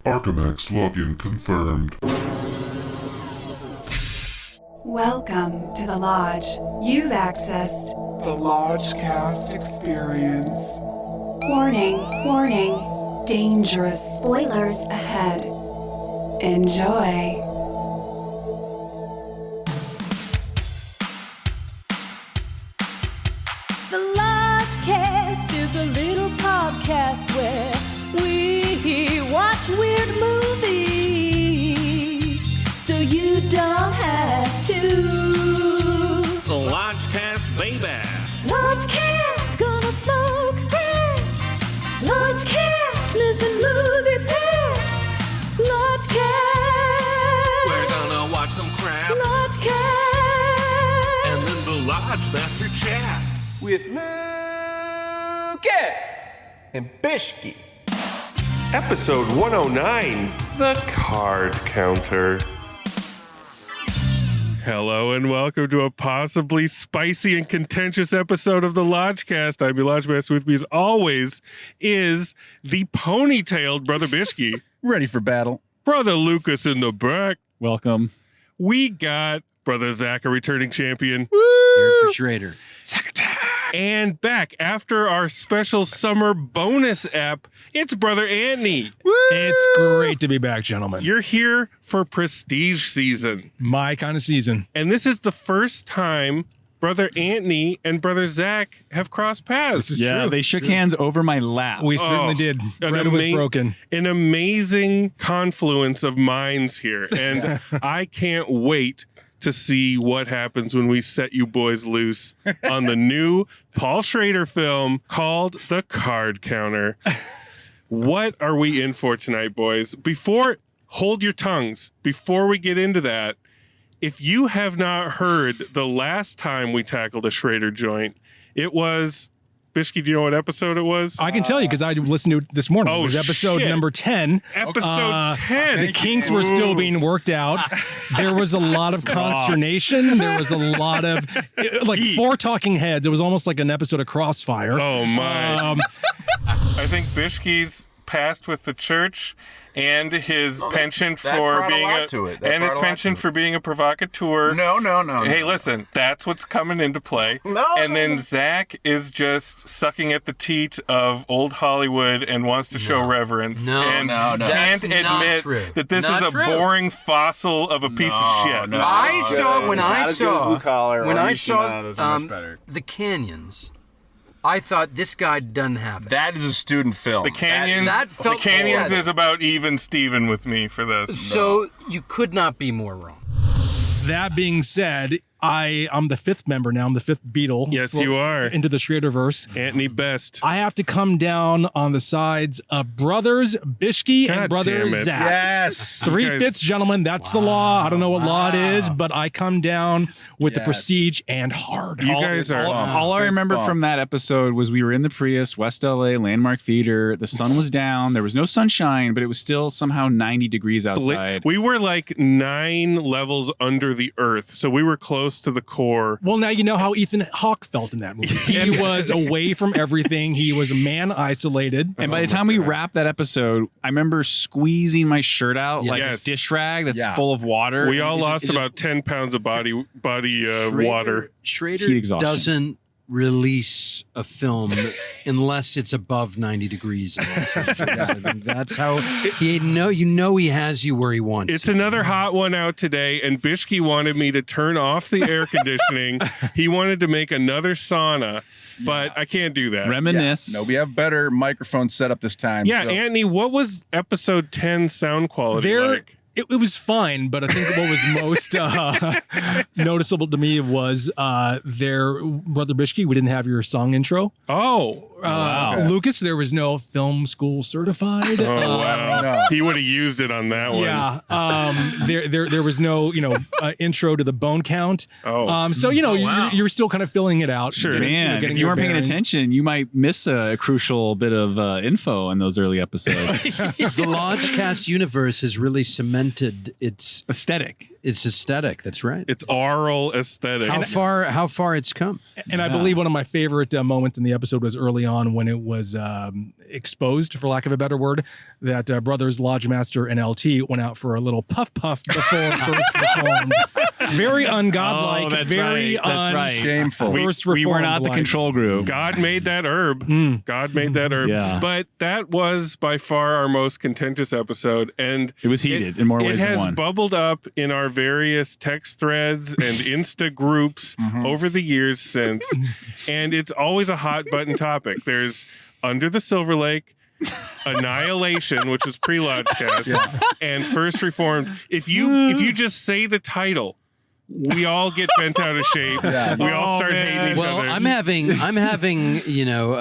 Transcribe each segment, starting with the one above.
Archimex login confirmed. Welcome to the Lodge. You've accessed the Lodgecast experience. Warning, warning. Dangerous spoilers ahead. Enjoy. The Lodgecast is a little podcast where we watch weird movies, so you don't have to. The Lodgecast, baby. Lodgecast, gonna smoke grass. Lodgecast, listen movie pass. Lodgecast. We're gonna watch some crap. Lodgecast. And then the Lodge Master chats. With Lucas and Bishki. Episode 109, The Card Counter. Hello and welcome to a possibly spicy and contentious episode of the Lodgecast. I'm your Lodge Master. With me as always is the ponytailed Brother Bishki. Ready for battle. Brother Lucas in the back. Welcome. We got Brother Zach, a returning champion. Here for Schrader. And back after our special summer bonus app, it's Brother Anthony. It's great to be back, gentlemen. You're here for Prestige season. My kind of season. And this is the first time Brother Anthony and Brother Zach have crossed paths. This is true. They shook hands over my lap. We certainly did. Bread was broken. An amazing confluence of minds here. And I can't wait to see what happens when we set you boys loose on the new Paul Schrader film called The Card Counter. What are we in for tonight, boys? Hold your tongues. Before we get into that, if you have not heard the last time we tackled a Schrader joint, it was... Bishki, do you know what episode it was? I can tell you because I listened to it this morning. It was episode number 10. Episode 10. The kinks were still being worked out. There was a lot of consternation. There was a lot of, like, 4 talking heads. It was almost like an episode of Crossfire. Oh, my. I think Bishki's passed with the church and his penchant for being a provocateur. No. Hey, listen, that's what's coming into play. And then Zach is just sucking at the teat of old Hollywood and wants to show reverence. No. Can't admit that this is a boring fossil of a piece of shit. When I saw the Canyons, I thought this guy doesn't have it. That is a student film. The Canyons is about even Steven with me for this. So you could not be more wrong. That being said, I'm the 5th member now. I'm the 5th Beatle. Yes, you are. Into the Schraderverse. Anthony Best. I have to come down on the sides of brothers Bishki and brother Zach. Yes. 3/5, gentlemen. That's the law. I don't know what law it is, but I come down with the prestige and hard. You guys are... All I remember from that episode was we were in the Prius, West LA, Landmark Theater. The sun was down. There was no sunshine, but it was still somehow 90 degrees outside. We were like 9 levels under the earth, so we were close to the core. Well, now you know how Ethan Hawke felt in that movie. He was away from everything. He was a man isolated. And by the time we wrapped that episode, I remember squeezing my shirt out like a dish rag that's full of water. We all lost about 10 pounds of body water. Schrader doesn't release a film unless it's above 90 degrees. That's how he has you where he wants. It's another hot one out today, and Bishki wanted me to turn off the air conditioning. He wanted to make another sauna, but I can't do that. Reminisce. No, we have better microphone setup this time. Yeah, so. Anthony, what was episode 10 sound quality like? It was fine, but I think what was most noticeable to me was Brother Bishki, we didn't have your song intro. Oh, wow. Lucas, there was no film school certified. Oh, wow. No. He would have used it on that one. Yeah. There was no, intro to the bone count. Oh. So, you're still kind of filling it out. Sure. Man, if you weren't paying attention, you might miss a crucial bit of info in those early episodes. The Lodgecast universe has really cemented its aesthetic. It's aesthetic. That's right. It's oral aesthetic. How far it's come. And I believe one of my favorite moments in the episode was early on when it was exposed, for lack of a better word, that brothers Lodge Master and LT went out for a little puff before first reformed. Very ungodlike. Oh, that's very right. Shameful. We were not the control group. God made that herb. God made that herb. Yeah. But that was by far our most contentious episode. And It was heated in more ways It than has one. bubbled up in our various text threads and Insta groups over the years since. And it's always a hot button topic. There's Under the Silver Lake, Annihilation, which was pre-Lodgecast, and First Reformed. If you just say the title, we all get bent out of shape. Yeah. We all start hating each Well, other. I'm having a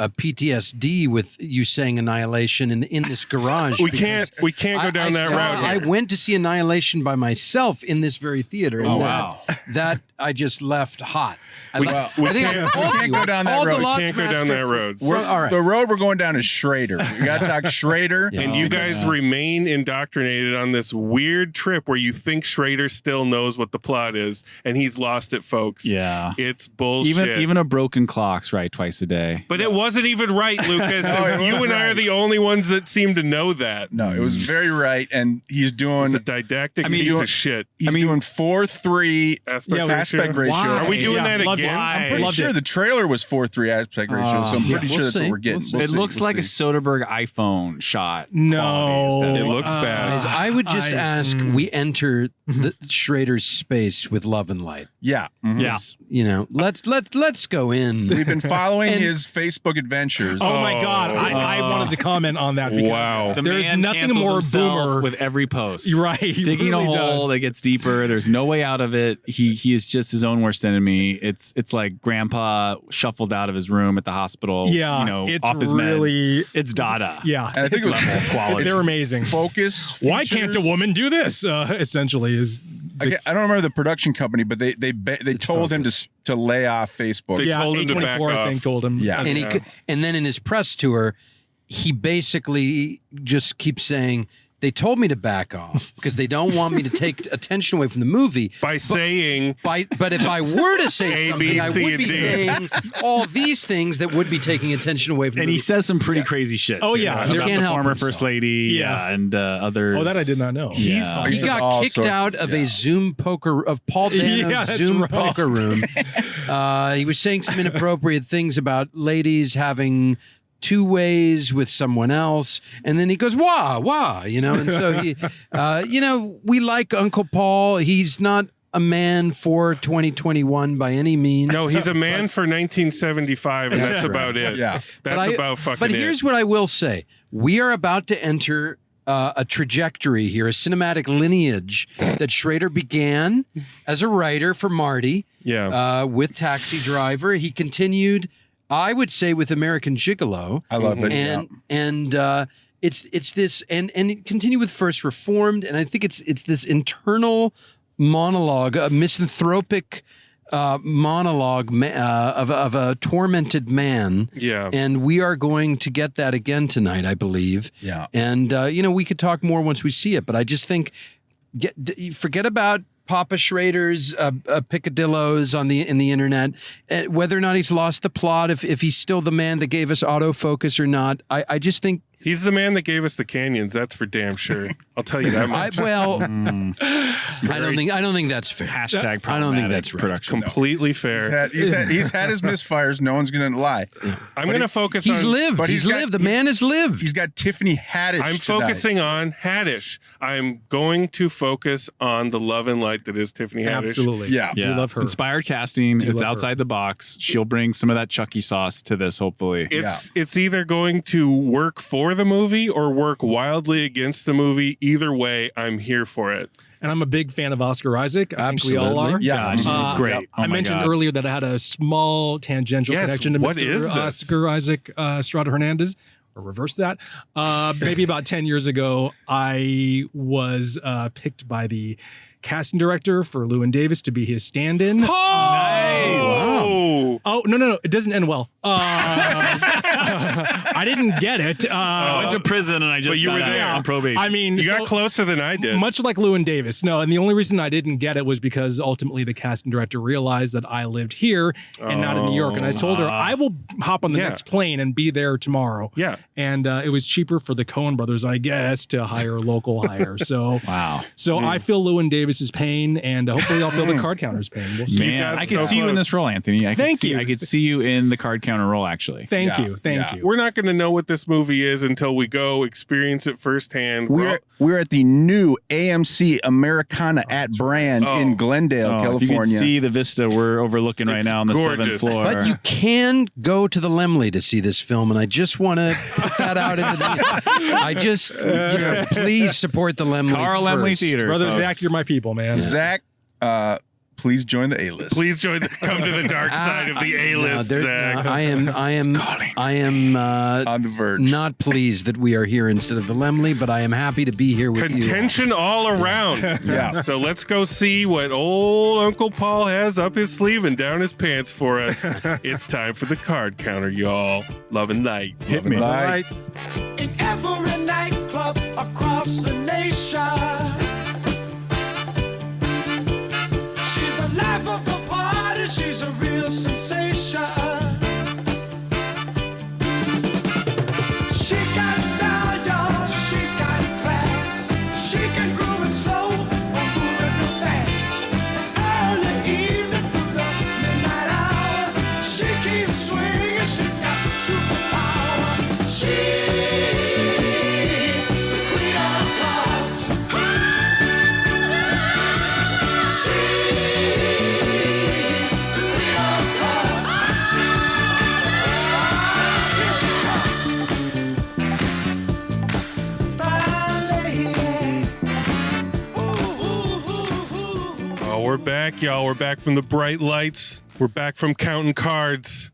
PTSD with you saying Annihilation in this garage. we can't go down that road. I went to see Annihilation by myself in this very theater. And wow. that I just left hot. I We think can't- I told we can't you, go down that all the road. We Lodge can't go down Master that road. all right. The road we're going down is Schrader. We got to talk Schrader. Yeah. And you guys remain indoctrinated on this weird trip where you think Schrader still knows what the plot is, and he's lost it, folks. Yeah. It's bullshit. Even a broken clock's right twice a day. But it wasn't even right, Lucas. No, it You was and I are right. the only ones that seem to know that. No, it was very right, and he's doing It's a didactic piece doing- of shit. he's doing 4:3 ratio. aspect ratio. Why? Are we doing that loved again? it. I'm pretty Loved sure it. the trailer was 4:3 aspect ratio, so I'm pretty sure we'll that's see. what we're getting. We'll see. We'll It see. looks We'll like a see. Soderbergh iPhone shot. No. quality aesthetic. It looks bad. Guys, I would just ask we enter the Schrader's space with love and light. Yeah. Mhm. Yeah. Let's go in. We've been following And- his Facebook adventures. Oh my God! I wanted to comment on that because Wow. The there's man nothing cancels more himself boomer. with every post. You're right. He Digging really a hole does. that gets deeper. There's no way out of it. He is just his own worst enemy. It's like Grandpa shuffled out of his room at the hospital. Yeah, it's off his really- meds. It's Dada. Yeah, And I think it was level quality. they're amazing. Focus. Why can't a features. woman do this? Essentially, is I don't remember the production company, but they told him to lay off Facebook. They yeah, told him to back A24 I think off. told him. Yeah. and and then in his press tour, he basically just keeps saying, they told me to back off because they don't want me to take attention away from the movie. By saying But if I were to say A, something, B, I C, would and be D. saying all these things that would be taking attention away from And the he movie. says some pretty crarazy shit. Oh, too, yeah. about You the can't help former himself. first lady. Yeah. And others. Oh, that I did not know. Yeah. He He says got all kicked sorts- out of a Zoom poker of Paul Dano's Yeah, that's Zoom right. poker room. He was saying some inappropriate things about ladies having two ways with someone else, and then he goes wah, and so he we like Uncle Paul. He's not a man for 2021 by any means. no, he's a man for 1975, and that's That's right. about it. Yeah. That's about fucking But it. here's what I will say: we are about to enter a trajectory here, a cinematic lineage that Schrader began as a writer for Marty. Yeah. With Taxi Driver, he continued, I would say, with American Gigolo. I love it. And it's this, and it continued with First Reformed, and I think it's this internal monologue, a misanthropic monologue of a tormented man. Yeah. And we are going to get that again tonight, I believe. Yeah. And we could talk more once we see it, but I just think forget about Papa Schrader's picadillos in the internet, whether or not he's lost the plot, if he's still the man that gave us autofocus or not. I just think He's the man that gave us the canyons. That's for damn sure. I'll tell you that much. I don't think that's fair. Hashtag I don't think that's right. production. Completely fair. He's had his misfires. No one's going to lie. I'm going to focus He's on. lived. but He's he's got- lived. The man has lived. He's got Tiffany Haddish. I'm tonight. focusing on Haddish. I'm going to focus on the love and light that is Tiffany Haddish. Absolutely. Yeah. Do love her. Inspired casting. Do It's love outside her. the box. She'll bring some of that Chucky sauce to this, hopefully. It's either going to work for the movie or work wildly against the movie. Either way, I'm here for it. And I'm a big fan of Oscar Isaac. I think we all are. Absolutely. Yeah. God, she's Uh, great. Yep. Oh I my mentioned God. earlier that I had a small tangential Yes, connection to what Mr. is this? Oscar Isaac Strada Hernandez, or reverse that. Maybe about 10 years ago, I was picked by the casting director for Llewyn Davis to be his stand-in. Nice. Wow. Oh, no. It doesn't end well. I didn't get it. I went to prison and I just But you got were out there. on probation. I mean, You got so- closer than I did. Much like Llewyn Davis. No, and the only reason I didn't get it was because ultimately the casting director realized that I lived here and not in New York. And I told her, I will hop on the Yeah. next plane and be there tomorrow. Yeah. And it was cheaper for the Coen brothers, I guess, to hire local hire. So, Wow. so I feel Llewyn Davis's pain, and hopefully I'll feel the card counter's pain. We'll see. Man, got I could so see you in close. this role, Anthony. Thank you. I could see you in the card counter role, actually. Thank Yeah, you. Thank yeah. you. We're not going to know what this movie is until we go experience it firsthand. We're at the new AMC Americana at Brand in Glendale, Oh, if California. you can see the vista we're overlooking right It's now on the gorgeous. 7th floor. But you can go to the Lemley to see this film, and I just want to put that out into the. I just, please support the Lemley. Carl Lemley first. Theater. Brother folks. Zach, you're my people, man. Zach, please join the A-list. Please come to the dark side of the A-list, Zach. I am On the verge. not pleased that we are here instead of the Lemley, but I am happy to be here with you. Contention all around. Yeah. So let's go see what old Uncle Paul has up his sleeve and down his pants for us. It's time for the card counter, y'all. Love and light. Hit me. Right. In every nightclub across the nation. She's the life of the party, she's a real sensation. She's got style, y'all, she's got class. She can groove it slow or move it fast. Early evening through the midnight hour. She keeps swinging, she's got superpower. She's the queen of clubs. She's the queen of clubs. Fine lady. Ooh, ooh, ooh, ooh. Oh, we're back, y'all. We're back from the bright lights. We're back from counting cards.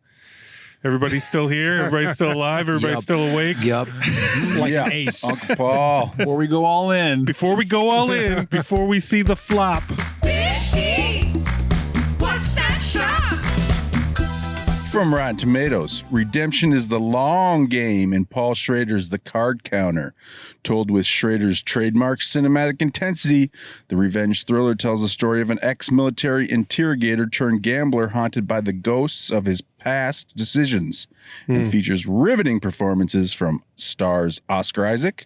Everybody's still here? Everybody's still alive? Everybody's Yup. still awake? Yup. Like Yeah. an ace. Uncle Paul. Before we go all in, Before we go all in, before we see the flop, Fishy. What's that shot? From Rotten Tomatoes, redemption is the long game in Paul Schrader's The Card Counter. Told with Schrader's trademark cinematic intensity, the revenge thriller tells the story of an ex-military interrogator turned gambler haunted by the ghosts of his past decisions and features riveting performances from stars Oscar Isaac,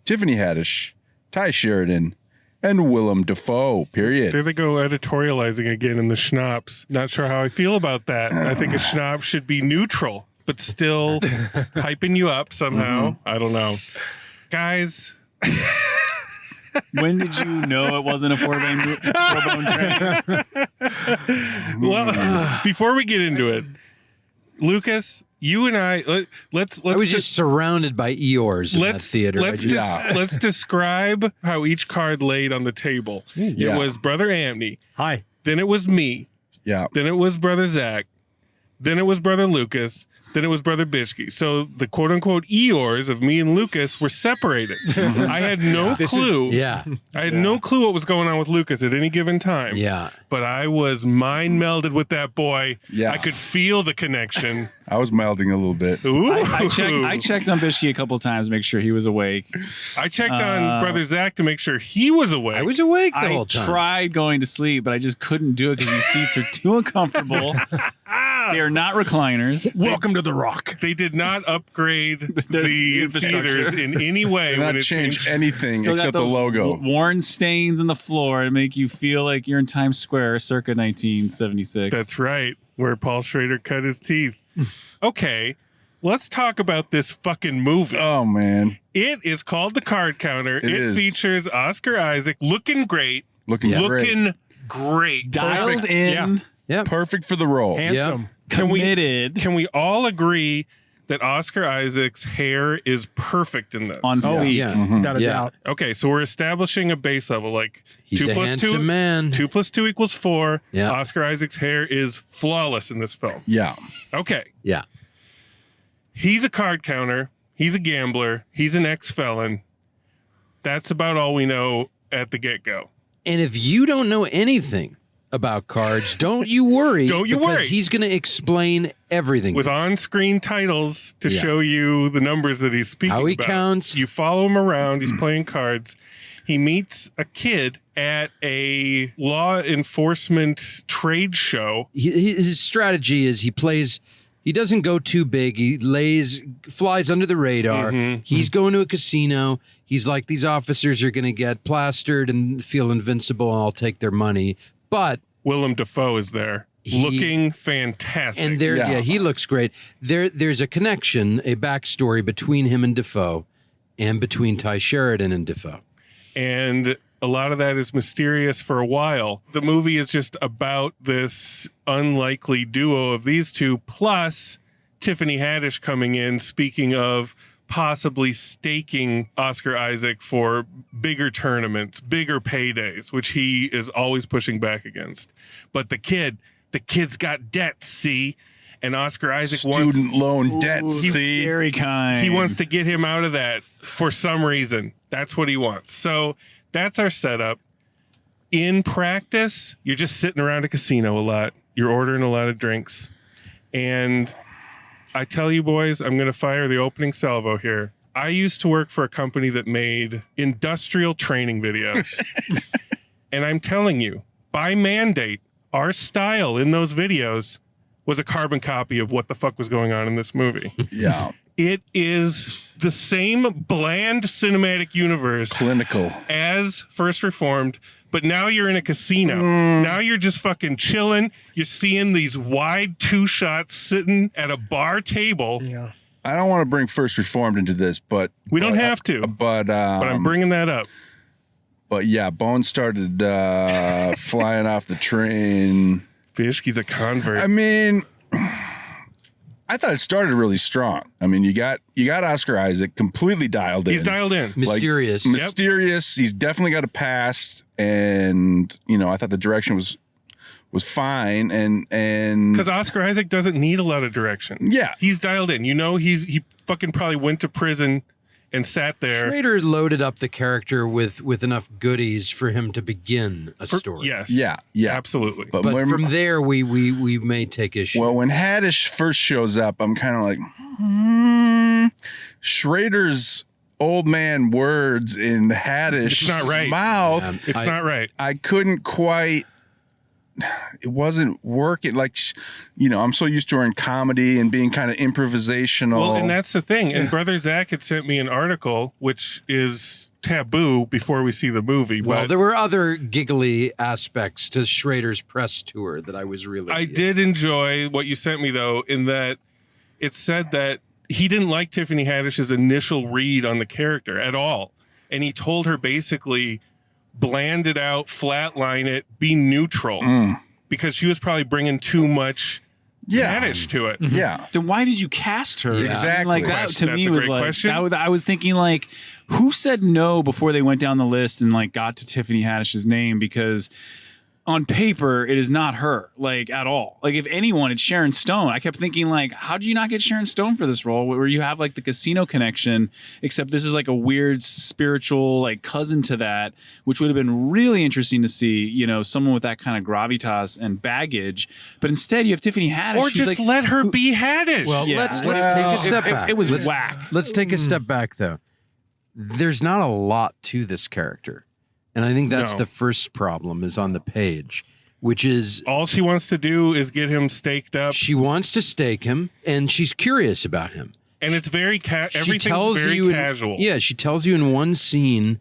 Tiffany Haddish, Ty Sheridan, and Willem Dafoe, period. there they go editorializing again in the schnapps. Not sure how I feel about that. I think a schnapps should be neutral, but still hyping you up somehow. I don't know. Guys, when did you know it wasn't a four-bone train? well, before we get into it, Lucas, you and I let's I was just surrounded by Eeyores in that let's theater. let's describe how each card laid on the table. Yeah. It was Brother Amney, Hi. then it was me, Yeah. then it was Brother Zach, then it was Brother Lucas, then it was Brother Bishke. So the quote unquote Eeyores of me and Lucas were separated. I had no clue. yeah, I had no clue what was going on with Lucas at any given time. yeah. But I was mind melded with that boy. Yeah. I could feel the connection. I was melding a little bit. Ooh. I checked on Bishke a couple times to make sure he was awake. I checked on Brother Zach to make sure he was awake. I was awake the I whole time. tried going to sleep, but I just couldn't do it because these seats are too uncomfortable. They are not recliners. Welcome to the Rock. They did not upgrade the infrastructure. theaters in any way Did when not it change changed. anything Still got except the those logo. worn stains in the floor to make you feel like you're in Times Square circa 1976. That's right, where Paul Schrader cut his teeth. Okay, let's talk about this fucking movie. Oh, man. It is called The Card Counter. It is. features Oscar Isaac looking great. Looking great. Looking great. dialed Perfect. in, Yeah. Perfect for the role. Handsome. committed Can we all agree that Oscar Isaac's hair is perfect in this? on Oh, feet. Yeah. Without a Yeah. doubt. Okay, so we're establishing a base level. Like He's 2 a plus handsome 2, man. 2 plus 2 equals 4. Yeah. Oscar Isaac's hair is flawless in this film. Yeah. Okay. Yeah. He's a card counter. He's a gambler. He's an ex-felon. That's about all we know at the get-go. And if you don't know anything about cards. Don't you worry. Don't you because worry. He's going to explain everything. With on-screen titles to show you the numbers that he's speaking How he about. counts. You follow him around. He's playing cards. He meets a kid at a law enforcement trade show. His strategy is he doesn't go too big. He flies under the radar. He's going to a casino. He's like, these officers are going to get plastered and feel invincible, and I'll take their money. But Willem Dafoe is there, looking fantastic. And he looks great. There's a connection, a backstory between him and Dafoe, and between Ty Sheridan and Dafoe. And a lot of that is mysterious for a while. The movie is just about this unlikely duo of these two, plus Tiffany Haddish coming in, speaking of possibly staking Oscar Isaac for bigger tournaments, bigger paydays, which he is always pushing back against. But the kid's got debts, see? And Oscar Isaac Student loan debt, see? Very kind. He wants to get him out of that for some reason. That's what he wants. So that's our setup. In practice, you're just sitting around a casino a lot. You're ordering a lot of drinks. And I tell you, boys, I'm going to fire the opening salvo here. I used to work for a company that made industrial training videos. And I'm telling you, by mandate, our style in those videos was a carbon copy of what the fuck was going on in this movie. Yeah. It is the same bland cinematic universe. Clinical. As First Reformed, but now you're in a casino. Now you're just fucking chilling. You're seeing these wide two shots sitting at a bar table. Yeah. I don't want to bring First Reformed into this, but we don't have to. But I'm bringing that up. But yeah, Bones started flying off the train. Fishke's a convert. I mean, I thought it started really strong. I mean, you got Oscar Isaac completely dialed in. He's dialed in. Mysterious. Mysterious. He's definitely got a past, and I thought the direction was fine, and because Oscar Isaac doesn't need a lot of direction. Yeah, he's dialed in. He fucking probably went to prison and sat there. Schrader loaded up the character with enough goodies for him to begin a story. Yes. Yeah. Absolutely. But from there, we may take issue. Well, when Haddish first shows up, I'm kind of like, Schrader's old man words in Haddish's mouth. It's not right. I couldn't quite. It wasn't working. Like, I'm so used to her in comedy and being kind of improvisational. Well, and that's the thing. And Brother Zach had sent me an article, which is taboo before we see the movie. Well, but there were other giggly aspects to Schrader's press tour that I was really. I did enjoy what you sent me, though, in that it said that he didn't like Tiffany Haddish's initial read on the character at all. And he told her basically, bland it out, flatline it, be neutral, because she was probably bringing too much Haddish to it. Yeah. Then why did you cast her? Yeah. Exactly. Like that to That's me a was great like question. I was thinking like, who said no before they went down the list and like got to Tiffany Haddish's name? Because on paper, it is not her, like, at all. Like, if anyone, it's Sharon Stone. I kept thinking, like, how did you not get Sharon Stone for this role where you have, like, the casino connection, except this is, like, a weird spiritual, like, cousin to that, which would have been really interesting to see, someone with that kind of gravitas and baggage. But instead, you have Tiffany Haddish. Or just let her be Haddish. Well, let's take a step back. It was whack. Let's take a step back, though. There's not a lot to this character. And I think that's the first problem is on the page, which is... all she wants to do is get him staked up. She wants to stake him, and she's curious about him. And it's very everything's very casual. She tells you in one scene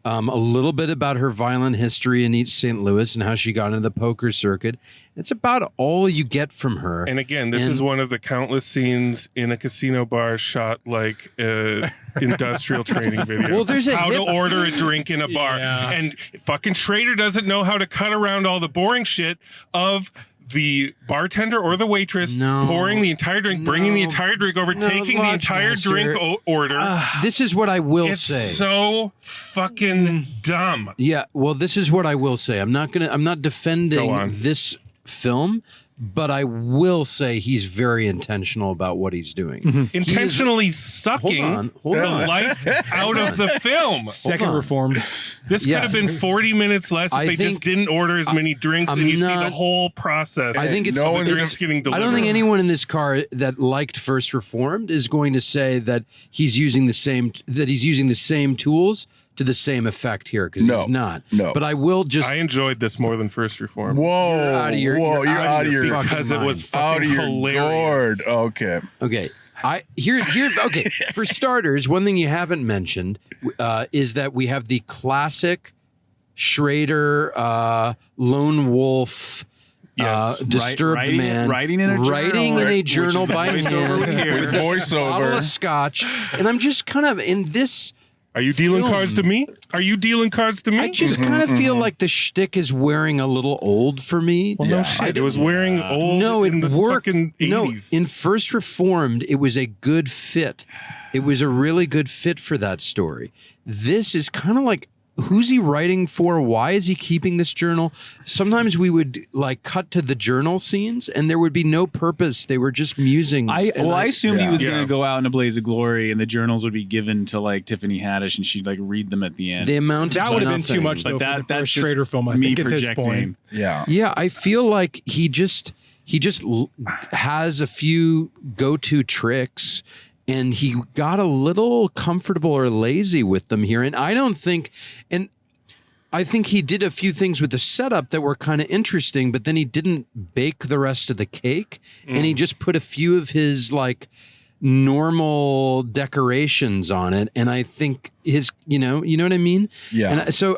a little bit about her violent history in East St. Louis and how she got into the poker circuit. It's about all you get from her. And again, this is one of the countless scenes in a casino bar shot like a industrial training video. Well, there's how to order a drink in a bar. Yeah. And fucking Schrader doesn't know how to cut around all the boring shit of the bartender or the waitress pouring the entire drink, bringing the entire drink over, taking the entire drink order. This is what I will it's say. So fucking dumb. Yeah, well, this is what I will say. I'm not defending this film, but I will say he's very intentional about what he's doing. Intentionally sucking hold the on. life out of the film. Second Reformed. This could have been 40 minutes less if I they think- just didn't order as many drinks and you see the whole process. I think it's of the drinks getting delivered. I don't think anyone in this car that liked First Reformed is going to say that he's using the same tools to the same effect here, because he's not. No. But I will I enjoyed this more than First Reformed. Whoa. You're out of your- Whoa, you're out of your fucking because it mind. was out fucking of your hilarious. gourd. Okay. Okay. Okay. For starters, one thing you haven't mentioned is that we have the classic Schrader lone wolf Yes. disturbed Writing- man writing in a journal, by which is the hand voiceover we hear. with a Voiceover. bottle of scotch, and I'm just kind of in this. Are you dealing film. cards to me? Are you dealing cards to me? I just kind of feel like the shtick is wearing a little old for me. well, no shit. It was wearing old No, in it the worked. fucking 80s. No, in First Reformed, it was a good fit. It was a really good fit for that story. This is kind of like, who's he writing for? Why is he keeping this journal? Sometimes we would like cut to the journal scenes and there would be no purpose. They were just musings. I assumed he was Yeah. going to go out in a blaze of glory, and the journals would be given to like Tiffany Haddish, and she'd like read them at the end. They amounted That to would have been too nothing. much, though, But for the that's first just Schrader film, I me think, at this projecting. point. Yeah. Yeah, I feel like he just has a few go-to tricks, and he got a little comfortable or lazy with them here. And I think he did a few things with the setup that were kind of interesting, but then he didn't bake the rest of the cake, and he just put a few of his like normal decorations on it. And I think his, you know what I mean? Yeah. And so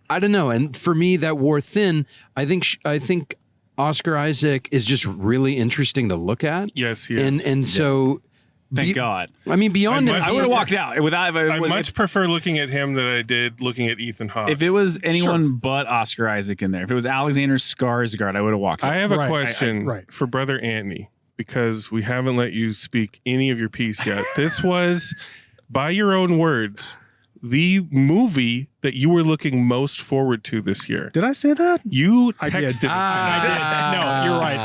I don't know. And for me, that wore thin. I think Oscar Isaac is just really interesting to look at. Yes, he is. And so. Thank God. I mean, beyond I him, I would have walked out without. I much prefer looking at him than I did looking at Ethan Hawke. If it was anyone but Oscar Isaac in there, if it was Alexander Skarsgård, I would have walked out. I have a Right, question right. for Brother Anthony, because we haven't let you speak any of your piece yet. This was, by your own words, the movie that you were looking most forward to this year. Did I say that? You I did. texted it to me. I did. No, you're right.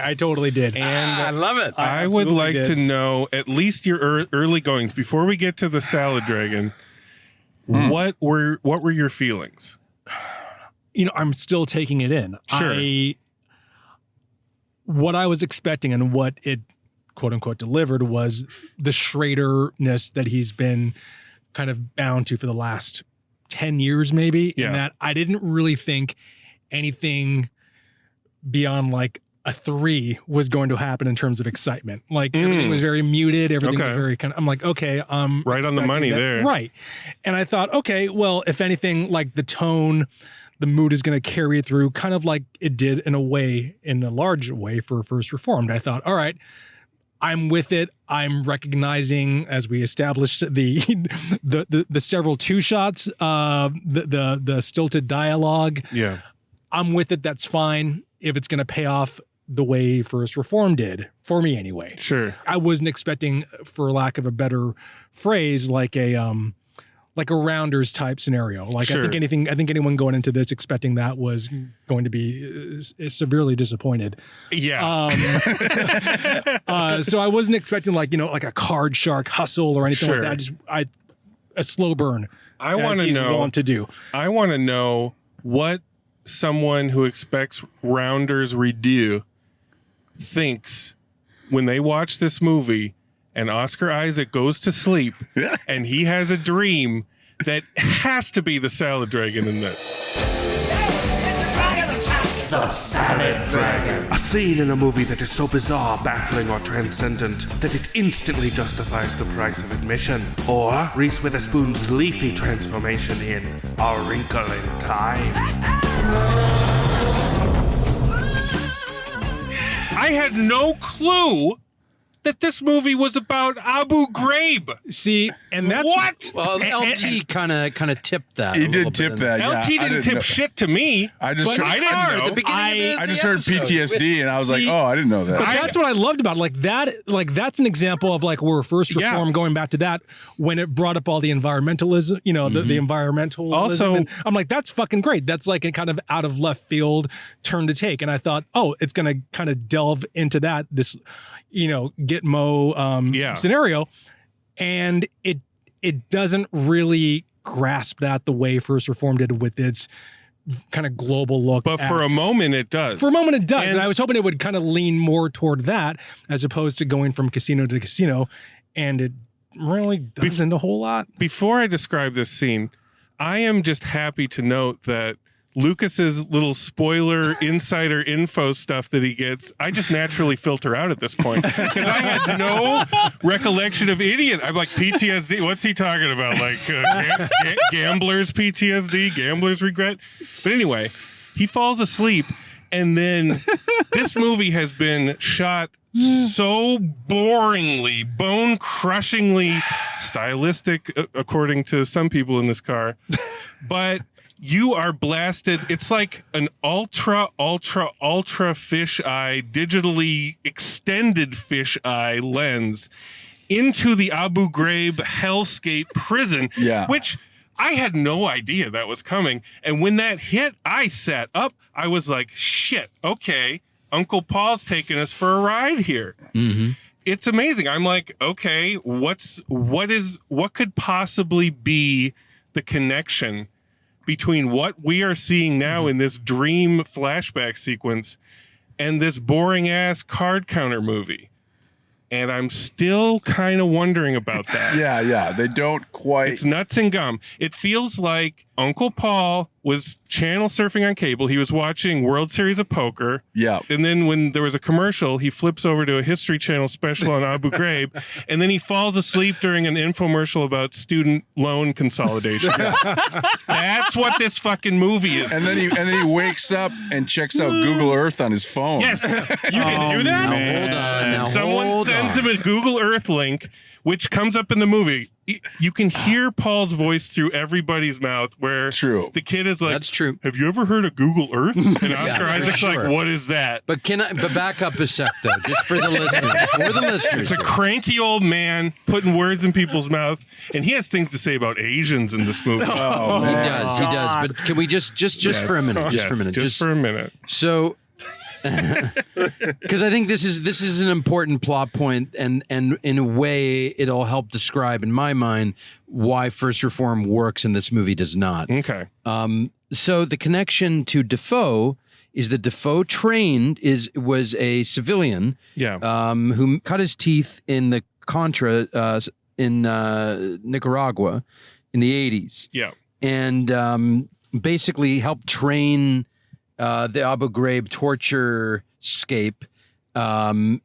I totally did. And I love it. I would absolutely like did. to know at least your early goings before we get to the Salad Dragon. What were your feelings? I'm still taking it in. Sure. What I was expecting and what it quote unquote delivered was the Schrader-ness that he's been kind of bound to for the last 10 years, maybe. Yeah. In that I didn't really think anything beyond like a 3 was going to happen in terms of excitement. Like everything was very muted. Everything was Okay. very I'm like, okay, Right on the expecting money that. there. Right. And I thought, okay, well, if anything, like the tone, the mood is going to carry it through, kind of like it did in a large way for First Reformed. I thought, all right, I'm with it. I'm recognizing, as we established, the several two shots, the stilted dialogue. Yeah. I'm with it. That's fine. If it's going to pay off the way First Reform did, for me anyway. Sure. I wasn't expecting, for lack of a better phrase, like a Rounders type scenario. Like Sure. I think anyone going into this expecting that was going to be severely disappointed. Yeah. So I wasn't expecting like a card shark hustle or anything Sure. like that. A slow burn. I want to he's know. want to do. I want to know what someone who expects Rounders redo thinks when they watch this movie and Oscar Isaac goes to sleep and he has a dream that has to be the Salad Dragon in this. The Salad Dragon. A scene in a movie that is so bizarre, baffling, or transcendent that it instantly justifies the price of admission. Or Reese Witherspoon's leafy transformation in A Wrinkle in Time. I had no clue that this movie was about Abu Ghraib. See, And that's what? Well, LT kind of tipped that. He a little did tip bit. that. Yeah, LT I didn't tip know. shit to me. I just but heard, I didn't At know. the beginning of I the just heard episode. PTSD, and I was See, like, oh, I didn't know that. But that's what I loved about it. That's an example of like where First Yeah. Reform, going back to that, when it brought up all the environmentalism, the environmentalism. Also- and I'm like, that's fucking great. That's like a kind of out of left field turn to take. And I thought, oh, it's going to kind of delve into this, Gitmo scenario. And it doesn't really grasp that the way First Reform did with its kind of global look. But for a moment, it does. For a moment, it does. And- And I was hoping it would kind of lean more toward that as opposed to going from casino to casino. And it really doesn't a whole lot. Before I describe this scene, I am just happy to note that Lucas's little spoiler insider info stuff that he gets, I just naturally filter out at this point because I had no recollection of idiot. I'm like, PTSD. What's he talking about? Like gamblers PTSD, gamblers regret. But anyway, he falls asleep, and then this movie has been shot so boringly, bone-crushingly stylistic, according to some people in this car, but you are blasted. It's like an ultra fisheye, digitally extended fisheye lens into the Abu Ghraib hellscape prison, which I had no idea that was coming. And when that hit, I sat up. I was like, shit, okay, Uncle Paul's taking us for a ride here. Mm-hmm. It's amazing. I'm like, okay, what could possibly be the connection between what we are seeing now in this dream flashback sequence and this boring ass card counter movie? And I'm still kind of wondering about that. Yeah. They don't quite. It's nuts and gum. It feels like Uncle Paul was channel surfing on cable. He was watching World Series of Poker. Yeah. And then when there was a commercial, he flips over to a History Channel special on Abu Ghraib. And then he falls asleep during an infomercial about student loan consolidation. That's what this fucking movie is. And then he wakes up and checks out Google Earth on his phone. Yes, you can do that. Now hold on. Now Someone hold sends on. him a Google Earth link, which comes up in the movie. You can hear Paul's voice through everybody's mouth where the kid is like, That's true. have you ever heard of Google Earth? And Oscar Isaac's sure. like, what is that? But back up a sec though, just for the listeners. It's a cranky old man putting words in people's mouth, and he has things to say about Asians in this movie. He does. But can we just for a minute, just for a minute. So, because I think this is an important plot point, and in a way it'll help describe in my mind why First Reform works and this movie does not. Okay. So the connection to Defoe is that Defoe was a civilian, who cut his teeth in the Contra in Nicaragua in the 80s. Yeah. And basically helped train the Abu Ghraib torture scape and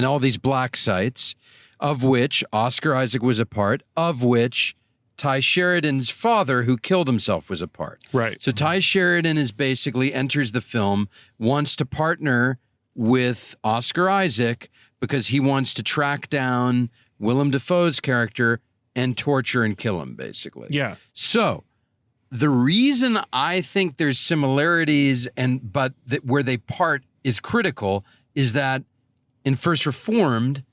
all these black sites, of which Oscar Isaac was a part, of which Ty Sheridan's father, who killed himself, was a part. Right. So Ty Sheridan enters the film, wants to partner with Oscar Isaac because he wants to track down Willem Dafoe's character and torture and kill him, basically. Yeah. So the reason I think there's similarities but where they part is critical is that in First Reformed,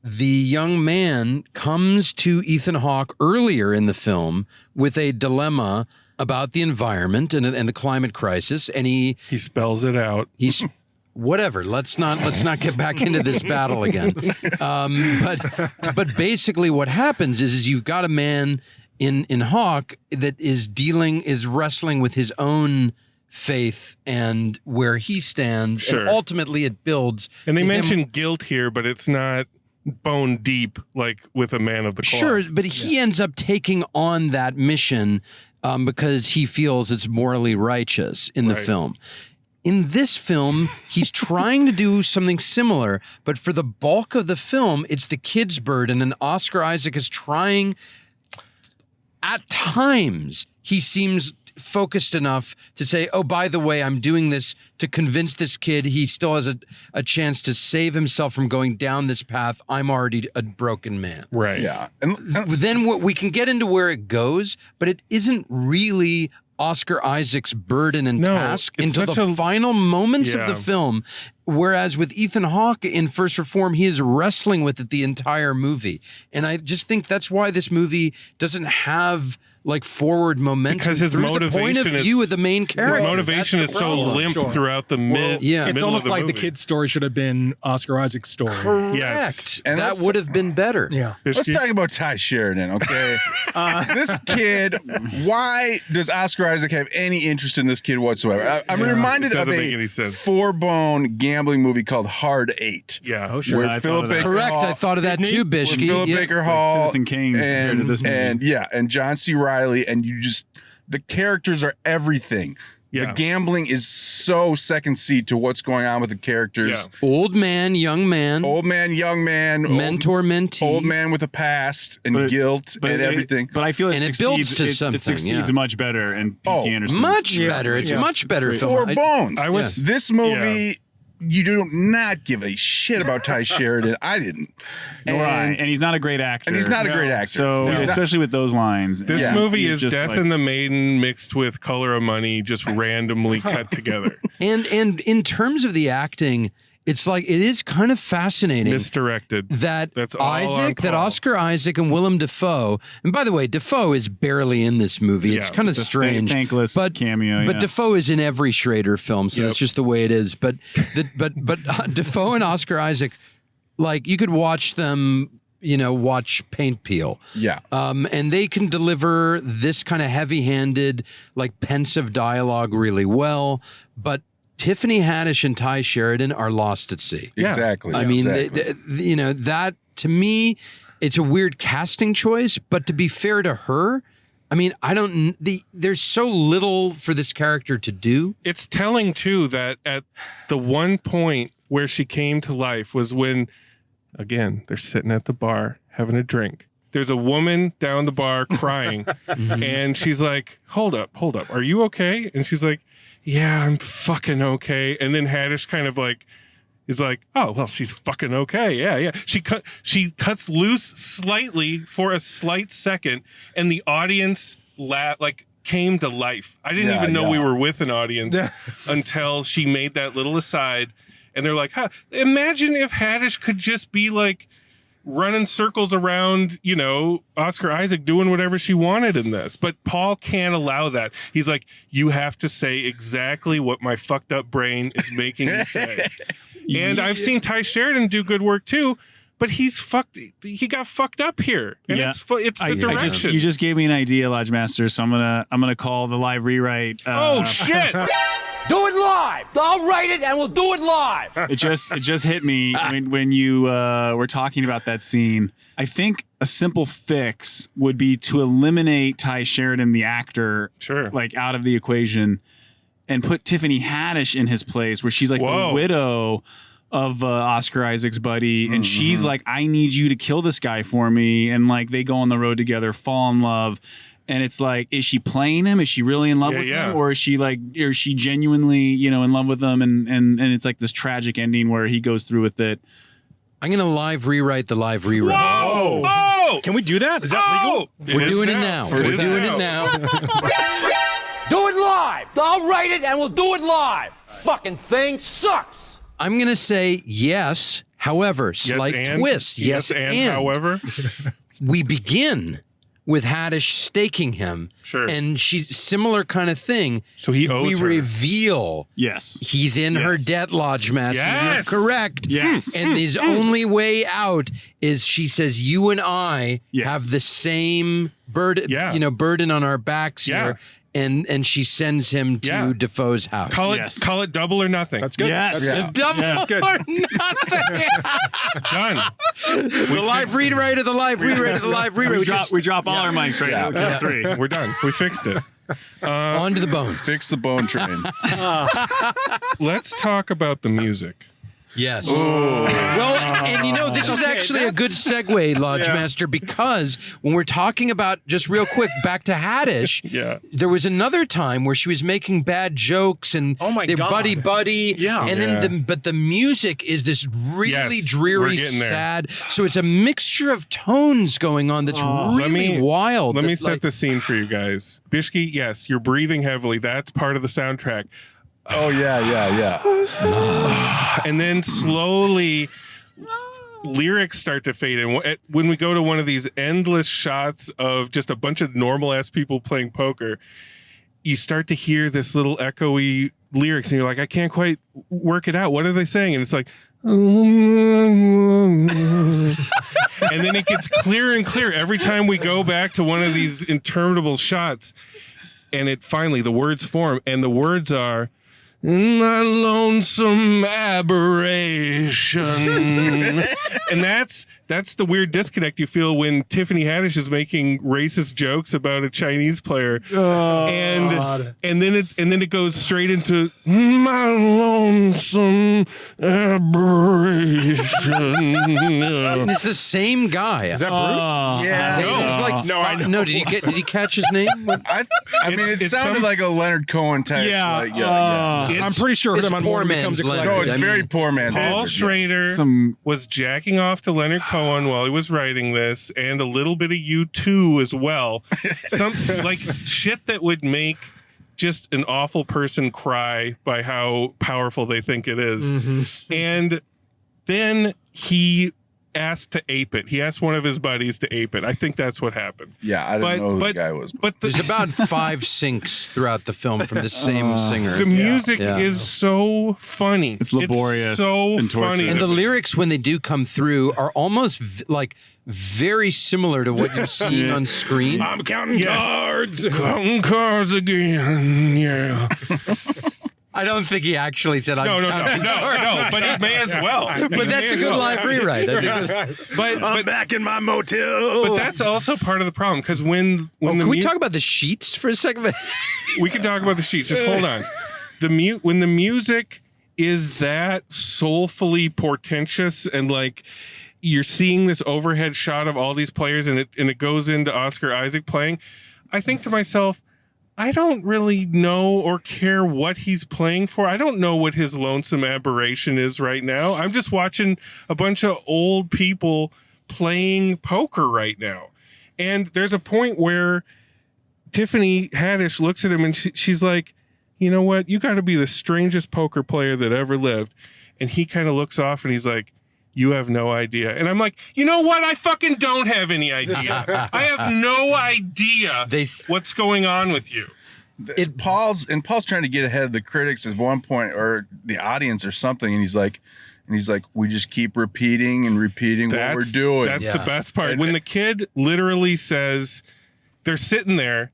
the young man comes to Ethan Hawke earlier in the film with a dilemma about the environment and the climate crisis, and he spells it out. Whatever. Let's not get back into this battle again. But basically, what happens is you've got a man in Hawke that is wrestling with his own faith and where he stands, Sure. and ultimately it builds. And they to him- mention guilt here, but it's not bone deep like with a man of the cloth. Sure, but he ends up taking on that mission because he feels it's morally righteous in the Right. film. In this film, he's trying to do something similar, but for the bulk of the film, it's the kid's burden, and Oscar Isaac is trying. At times, he seems focused enough to say, oh, by the way, I'm doing this to convince this kid he still has a chance to save himself from going down this path. I'm already a broken man. Right. Yeah. And Then we can get into where it goes, but it isn't really Oscar Isaac's burden and task it's until such the final moments of the Yeah. film. Whereas with Ethan Hawke in First Reform, he is wrestling with it the entire movie. And I just think that's why this movie doesn't have like forward momentum Because his through the motivation point of is view of the main character. His motivation That's is the so problem. limp Sure. throughout the mid. yeah. It's middle almost of the like the movie. kid's story should have been Oscar Isaac's story. Correct. Yes. And that let's- would have been better. Yeah. let's talk about Ty Sheridan, okay? This kid, why does Oscar Isaac have any interest in this kid whatsoever? I'm reminded It of doesn't make any sense. a four-bone gambling movie called Hard Eight. Yeah. Oh, sure. Where I Philip thought of that. Baker Correct. Hall, I thought of that Sydney? too, with Bishke. Philip Yeah. Baker Like Hall Citizen Kane compared to this movie. and John C. Reilly, and the characters are everything. The Yeah. gambling is so second seat to what's going on with the characters. Old man, young man, Old man, young man, mentor, mentee. old man with a past and But it- guilt and everything. But I feel And it builds to something, It succeeds yeah. much better in P.T. Oh, Anderson. Much Yeah. better. It's Yeah. much better film. Four bones. I was This movie, you do not give a shit about Ty Sheridan. I didn't. And he's not a great actor. And he's not a great actor. So, He's not- especially with those lines. This Yeah. movie You're is just Death like- and the Maiden mixed with Color of Money, just randomly cut together. And in terms of the acting, it's like it is kind of fascinating Misdirected. that That's all on Isaac, that Paul. Oscar Isaac and Willem Dafoe, and by the way, Dafoe is barely in this movie. It's Yeah, kind of it's a strange, thankless but cameo, But yeah. Dafoe is in every Schrader film, so that's just the way it is. But Dafoe and Oscar Isaac, like you could watch them, watch paint peel. Yeah. And they can deliver this kind of heavy-handed, like pensive dialogue really well. But Tiffany Haddish and Ty Sheridan are lost at sea. Yeah. Exactly. I mean, exactly. that to me, it's a weird casting choice. But to be fair to her, I mean, there's so little for this character to do. It's telling too that at the one point where she came to life was when, again, they're sitting at the bar having a drink. There's a woman down the bar crying, and she's like, "Hold up, are you okay?" And she's like, "Yeah, I'm fucking okay." And then Haddish kind of like is like, "Oh, well, she's fucking okay. Yeah." She cuts loose slightly for a slight second, and the audience came to life. I didn't even know we were with an audience until she made that little aside, and they're like, "Huh, imagine if Haddish could just be like running circles around, Oscar Isaac doing whatever she wanted in this." But Paul can't allow that. He's like, "You have to say exactly what my fucked up brain is making you say." And I've seen Ty Sheridan do good work too, but he got fucked up here. And it's the direction. You just gave me an idea, Lodge Master, so I'm gonna call the live rewrite. Oh shit! Do it live. I'll write it and we'll do it live. It just hit me when you were talking about that scene. I think a simple fix would be to eliminate Ty Sheridan, the actor, out of the equation, and put Tiffany Haddish in his place, where she's like the widow of Oscar Isaac's buddy, and she's like, "I need you to kill this guy for me," and like they go on the road together, fall in love. And it's like, is she playing him? Is she really in love with him? Or is she genuinely, in love with him? And it's like this tragic ending where he goes through with it. I'm going to live rewrite the live rewrite. Whoa! Oh! Can we do that? Is that legal? We're doing it now. We're doing it now. Do it live. I'll write it and we'll do it live. Fucking thing sucks. I'm going to say yes. However, slight twist. Yes, and however. We begin with Haddish staking him. Sure. And she's similar kind of thing. So he owes we her. reveal he's in her debt, Lodge Master. Yes. You're correct. Yes. And his only way out is she says, you and I have the same burden, burden on our backs here. And she sends him to Defoe's house. Call it double or nothing. That's good. Yes. That's good. Double That's good. or nothing. Done. The live rewrite of the live rewrite of the live rewrite. We drop all our mics right now. Yeah. Three. We're done. We fixed it. On to the bone. Fix the bone train. Let's talk about the music. Yes. Well, and you know, this is actually a good segue, Lodge Master, because when we're talking about, just real quick, back to Haddish, there was another time where she was making bad jokes and they're buddy-buddy. Yeah. And then but the music is this really dreary, sad. So it's a mixture of tones going on that's really wild. Let me set the scene for you guys. Bishki, yes, you're breathing heavily. That's part of the soundtrack. Oh, yeah. And then slowly lyrics start to fade in. When we go to one of these endless shots of just a bunch of normal ass people playing poker, you start to hear this little echoey lyrics and you're like, I can't quite work it out. What are they saying? And it's like, and then it gets clearer and clearer every time we go back to one of these interminable shots. And it finally, the words form, and the words are, my lonesome aberration. And that's the weird disconnect you feel when Tiffany Haddish is making racist jokes about a Chinese player. And then it goes straight into my lonesome aberration. And it's the same guy. Is that Bruce? No, did you catch his name? I mean, it sounded like a Leonard Cohen type. I'm pretty sure it's him on poor Morning man's becomes a Leonard. No, it's very poor man's. Paul Schrader was jacking off to Leonard Cohen while he was writing this, and a little bit of U2 as well. Some like shit that would make just an awful person cry by how powerful they think it is. And then he asked to ape it. He asked one of his buddies to ape it. I think that's what happened. Yeah, I didn't know who the guy was. But there's about 5 syncs throughout the film from the same singer. The music is so funny. It's laborious. It's so and funny. And the lyrics, when they do come through, are almost very similar to what you're seeing on screen. I'm counting cards. Counting cards again. Yeah. I don't think he actually said, No, but he may as well. But that's a good live rewrite. I think. But I'm back in my motel. But that's also part of the problem, because when can we talk about the sheets for a second? We can talk about the sheets. Just hold on. When the music is that soulfully portentous and like you're seeing this overhead shot of all these players and it goes into Oscar Isaac playing, I think to myself, I don't really know or care what he's playing for. I don't know what his lonesome aberration is right now. I'm just watching a bunch of old people playing poker right now. And there's a point where Tiffany Haddish looks at him and she's like, you know what? You got to be the strangest poker player that ever lived. And he kind of looks off and he's like, you have no idea. And I'm like, you know what? I fucking don't have any idea. I have no idea what's going on with you. Paul's trying to get ahead of the critics at one point, or the audience or something, and he's like, we just keep repeating and repeating what we're doing. That's the best part. When the kid literally says, they're sitting there,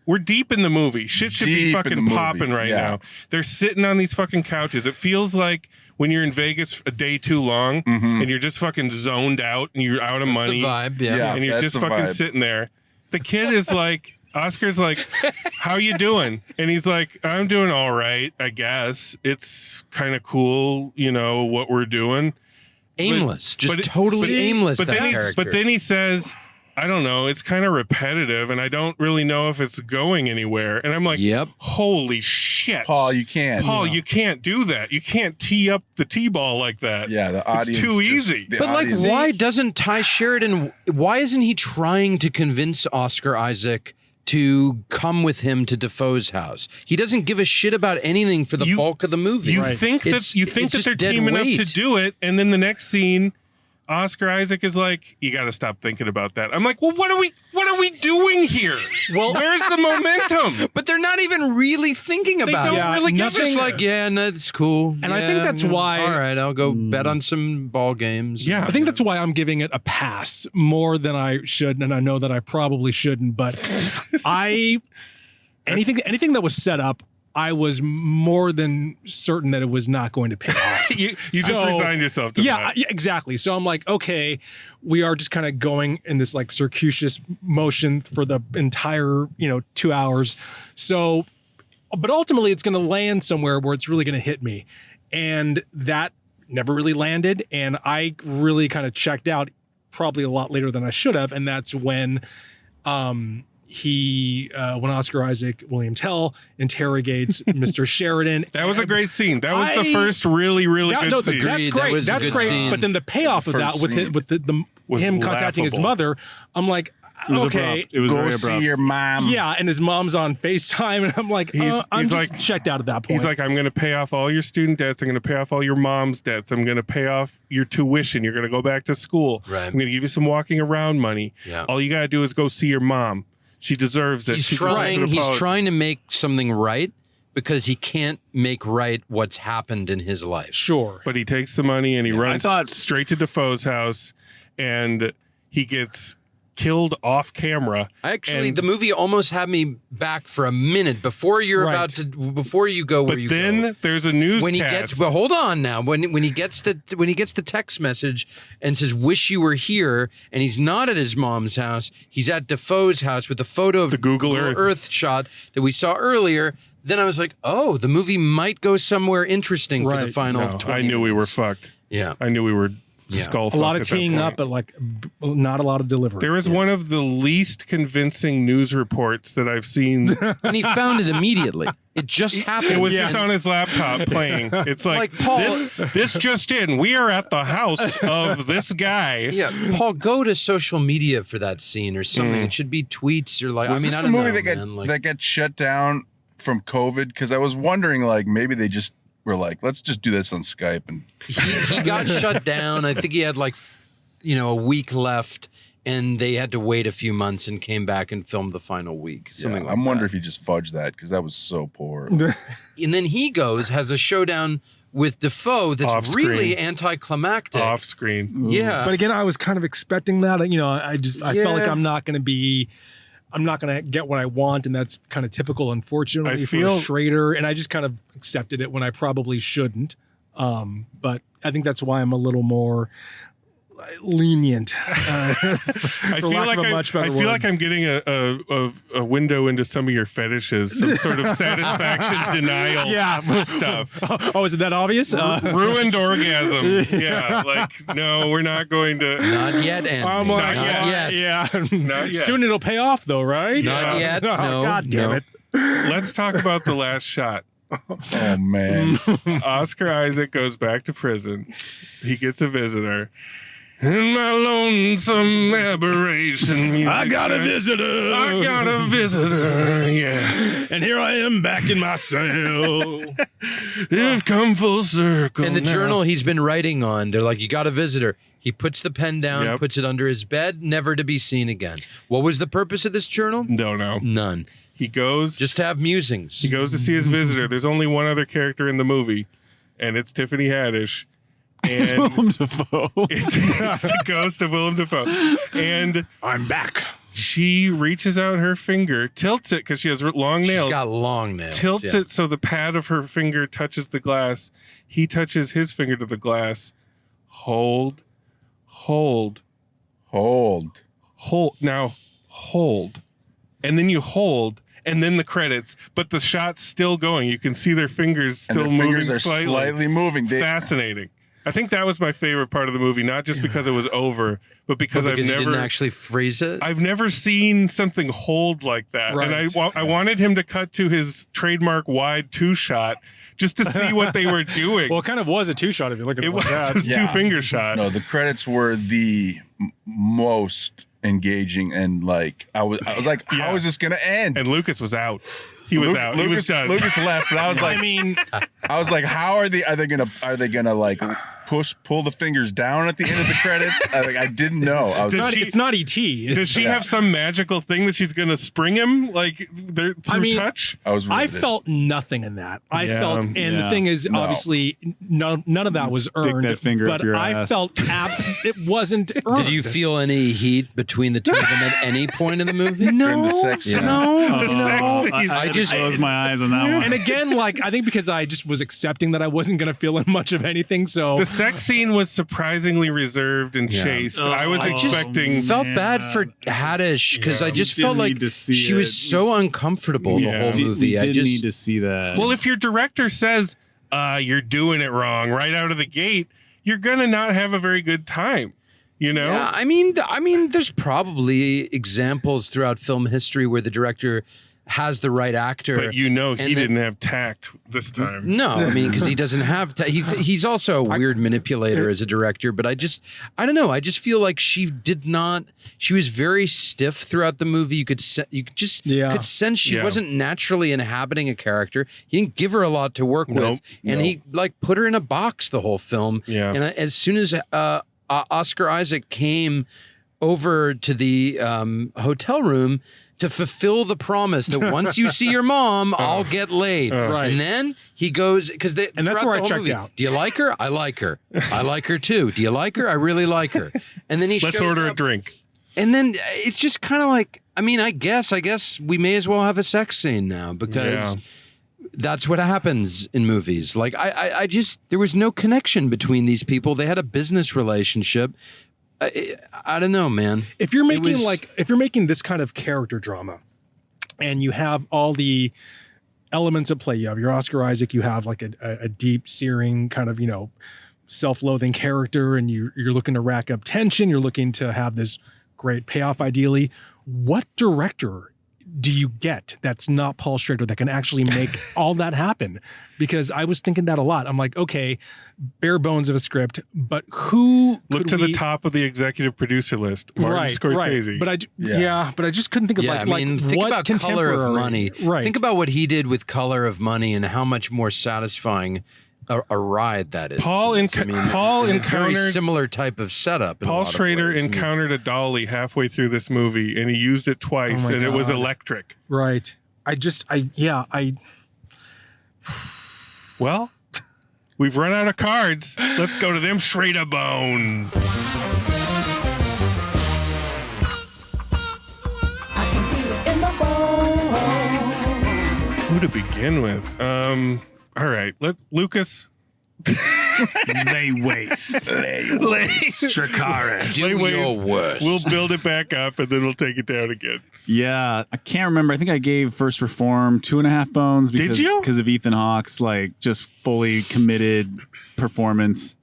we're deep in the movie. Shit should be fucking popping right now. They're sitting on these fucking couches. It feels like when you're in Vegas a day too long and you're just fucking zoned out and you're out of money. That's the vibe, and you're just fucking sitting there. The kid is like, Oscar's like, how you doing? And he's like, I'm doing all right, I guess. It's kind of cool, what we're doing. Aimless. Totally aimless, but then he says, I don't know, it's kind of repetitive and I don't really know if it's going anywhere. And I'm like, holy shit. Paul, you can't. You can't do that. You can't tee up the T-ball like that. Yeah, the audience. It's too easy. But why doesn't Ty Sheridan, why isn't he trying to convince Oscar Isaac to come with him to Defoe's house? He doesn't give a shit about anything for the bulk of the movie. You think that they're teaming up to do it, and then the next scene, Oscar Isaac is like, you got to stop thinking about that. I'm like, well, what are we doing here? Well, where's the momentum? But they're not even really thinking about it. They don't really give Nothing a like, no, it's cool. And I think that's why. All right, I'll go bet on some ball games. Yeah, I think that's why I'm giving it a pass more than I should, and I know that I probably shouldn't. But anything that was set up, I was more than certain that it was not going to pay off. you just resigned yourself to that. Yeah, exactly. So I'm like, okay, we are just kind of going in this like circuitous motion for the entire, 2 hours. So, but ultimately it's going to land somewhere where it's really going to hit me. And that never really landed. And I really kind of checked out probably a lot later than I should have. And that's when when Oscar Isaac William Tell interrogates Mr. Sheridan. That was a great scene. That was the first really, really good scene. That's great. That's great. Scene. But then the payoff of that with him contacting his mother, I'm like, okay, it was Go very see abrupt. your mom. yeah, and his mom's on FaceTime, and I'm like, I'm just checked out at that point. He's like, I'm going to pay off all your student debts. I'm going to pay off all your mom's debts. I'm going to pay off your tuition. You're going to go back to school. Right. I'm going to give you some walking around money. Yeah. All you got to do is go see your mom. She deserves it. He's She trying. deserves an He's apology. trying to make something right because he can't make right what's happened in his life. sure. But he takes the money and he runs I thought- straight to Defoe's house, and he gets killed off camera. Actually, And- the movie almost had me back for a minute before you're Right. about to, before you go where But you then go. there's a newscast. When he gets, well, hold on now. When he gets the text message and says, "Wish you were here," and he's not at his mom's house, he's at Defoe's house with the photo of The Google Earth. shot that we saw earlier. Then I was like, "Oh, the movie might go somewhere interesting for the Right. final No, 20 I knew we were minutes." fucked. Yeah. I knew we were Yeah. skull A lot of fucked at that teeing point. up, but like not a lot of delivery. There is one of the least convincing news reports that I've seen. And he found it immediately. It just happened. It was Yeah. just on his laptop playing. It's like, Like, Paul- this just in. We are at the house of this guy. Yeah, Paul, go to social media for that scene or something. It should be tweets or like. Was I mean, this I the don't movie know, that man. Like, that got shut down from COVID? Because I was wondering, like, maybe they just were like, let's just do this on Skype. And he got shut down. I think he had like, a week left, and they had to wait a few months and came back and filmed the final week. Something like I'm wondering that. if he just fudged that because that was so poor. And then he has a showdown with Defoe that's Off-screen. really anticlimactic. Off screen. Yeah. But again, I was kind of expecting that. I felt like Yeah. I'm not going to get what I want, and that's kind of typical, unfortunately, I for feel- Schrader. And I just kind of accepted it when I probably shouldn't. But I think that's why I'm a little more lenient. I feel like I feel like I'm getting a window into some of your fetishes, some sort of satisfaction denial stuff. Oh, is it that obvious? Ruined orgasm. Yeah, like no, we're not going to. Not yet, Anthony. I'm Not like, yet. yeah. Not yet. Soon it'll pay off, though, right? Not yet. Oh, No, God damn no. it. Let's talk about the last shot. Oh man. Oscar Isaac goes back to prison. He gets a visitor. In my lonesome aberration music. I got a visitor. I got a visitor. Yeah. And here I am back in my cell. They've come full circle. In the now. journal he's been writing on, they're like, "You got a visitor." He puts the pen down, Yep. puts it under his bed, never to be seen again. What was the purpose of this journal? Don't know. None. He goes. Just to have musings. He goes to see his visitor. There's only one other character in the movie, and it's Tiffany Haddish. And Willem Dafoe. it's the ghost of Willem Dafoe. And I'm back. she reaches out her finger, tilts it because she has long nails. She's got long nails. Tilts yeah. it so the pad of her finger touches the glass. He touches his finger to the glass. Hold. Now, hold. And then you hold, and then the credits, but the shot's still going. You can see their fingers And still their moving fingers are slightly moving. Fascinating. I think that was my favorite part of the movie, not just because it was over, but because, Because he I've didn't never actually freeze it. I've never seen something hold like that. Right. And I wanted him to cut to his trademark wide 2-shot just to see what they were doing. Well, it kind of was a 2-shot if you look at it, it like was that. a Yeah. 2-finger shot. No, the credits were the most engaging, and like I was like, Yeah. how is this gonna end? And Lucas was out. He was out. He was done. Lucas left, but I was like, how are they gonna like pull the fingers down at the end of the credits? I didn't know. I was It's not E.T. Does she have some magical thing that she's gonna spring him like through touch? I was. I riveted. felt nothing in that. I Yeah. felt, and Yeah. the thing is, No. obviously, none of that was Stick earned. that finger but up your I ass. felt it wasn't earned. Did you feel any heat between the two of them at any point in the movie? during the sex scene. No, The sex scene. I just- closed my eyes on that one. And again, like I think because I just was accepting that I wasn't going to feel in much of anything. So The sex scene was surprisingly reserved and chaste. I was I just expecting. felt bad for Haddish because I just felt like need to see she it. was so uncomfortable the Yeah. whole movie. We I didn't just need to see that. Well, if your director says you're doing it wrong right out of the gate, you're gonna not have a very good time. You know? Yeah, I mean, there's probably examples throughout film history where the director has the right actor. But he didn't have tact this time. No, I mean, because he doesn't have he's also a weird manipulator as a director, but I don't know. I just feel like she was very stiff throughout the movie. You could could sense she wasn't naturally inhabiting a character. He didn't give her a lot to work with. And he like put her in a box the whole film. Yeah. And as soon as Oscar Isaac came over to the hotel room to fulfill the promise that once you see your mom, I'll get laid. Right. And then he goes, because and that's where I checked out. Do you like her? I like her. I like her too. Do you like her? I really like her. And then let's order a drink. And then it's just kind of like, I mean, I guess we may as well have a sex scene now because that's what happens in movies. Like I just, there was no connection between these people. They had a business relationship. I don't know, man. If you're making this kind of character drama and you have all the elements at play, you have your Oscar Isaac, you have like a deep searing kind of, self-loathing character, and you're looking to rack up tension, you're looking to have this great payoff ideally. What director do you get that's not Paul Schrader that can actually make all that happen? Because I was thinking that a lot. I'm like, okay, bare bones of a script, but who look to the top of the executive producer list? Martin Scorsese. Right. But I just couldn't think of think what about Color of Money. Right. Think about what he did with Color of Money and how much more satisfying a ride that is. Paul encountered very similar type of setup. Paul Schrader encountered a dolly halfway through this movie, and he used it twice, and it was electric. Right. Well, we've run out of cards. Let's go to them Schrader bones. Who to begin with? All right, Lucas. Lay waste. Dracarys. Do your worst. We'll build it back up and then we'll take it down again. Yeah, I can't remember. I think I gave First Reform 2.5 bones. Did you? Because of Ethan Hawke's just fully committed performance.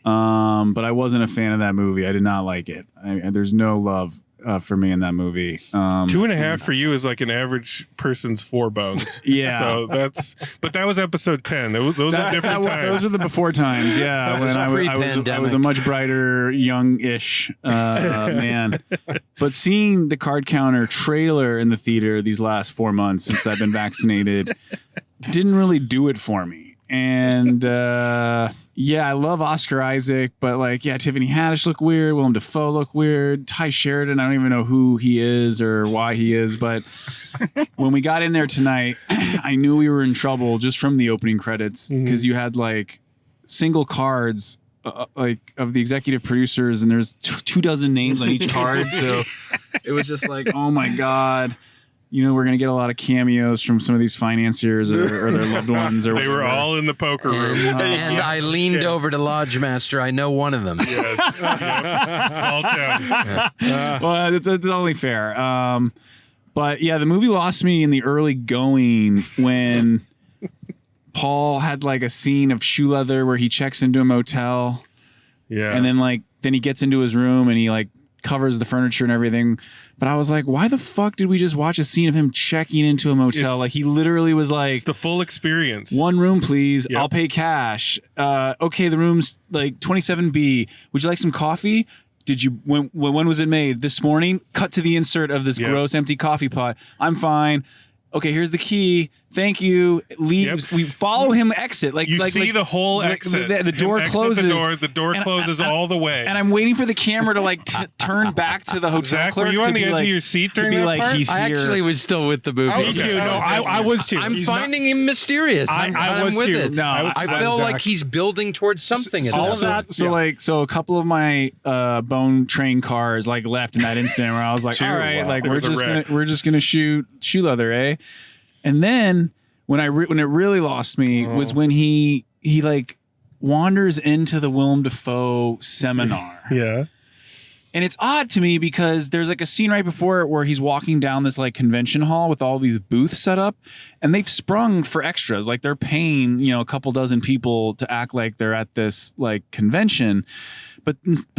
But I wasn't a fan of that movie. I did not like it. There's no love for me in that movie. 2.5 for you is like an average person's 4 bones. Yeah. So but that was episode 10. Those are different times. Those are the before times. Yeah. When I was a much brighter, young-ish man. But seeing the Card Counter trailer in the theater these last 4 months since I've been vaccinated didn't really do it for me. And I love Oscar Isaac, but Tiffany Haddish looked weird. Willem Dafoe looked weird. Ty Sheridan, I don't even know who he is or why he is. But when we got in there tonight, I knew we were in trouble just from the opening credits because you had single cards of the executive producers, and there's 24 names on each card. So it was just oh my God. We're going to get a lot of cameos from some of these financiers or their loved ones. Or they were all in the poker room. And I leaned over to Lodge Master. I know one of them. Yes. Small town. Well, it's only fair. But the movie lost me in the early going when Paul had a scene of shoe leather where he checks into a motel. Yeah. And then he gets into his room and he covers the furniture and everything. But I was like, why the fuck did we just watch a scene of him checking into a motel? He literally was it's the full experience. 1 room, please. Yep. I'll pay cash. Okay, the room's 27B. Would you like some coffee? Did you, when was it made? This morning? Cut to the insert of this gross empty coffee pot. I'm fine. Okay, here's the key. Thank you. Leaves. Yep. We follow him exit. You see the whole exit. The door closes. The door closes all the way. And I'm waiting for the camera to turn back to the hotel Zach, clerk. Were you on the edge of your seat during that part? He's I here. actually was still with the movie. I was too. I'm finding him mysterious. I was with too. it. No, I felt like he's building towards something. All of that. So a couple of my bone train cars left in that instant where I was like, all right, we're just gonna shoot shoe leather, eh? And then when it really lost me was when he wanders into the Willem Dafoe seminar. Yeah. And it's odd to me because there's like a scene right before it where he's walking down this like convention hall with all these booths set up, and they've sprung for extras. Like they're paying, you know, a couple dozen people to act like they're at this like convention. But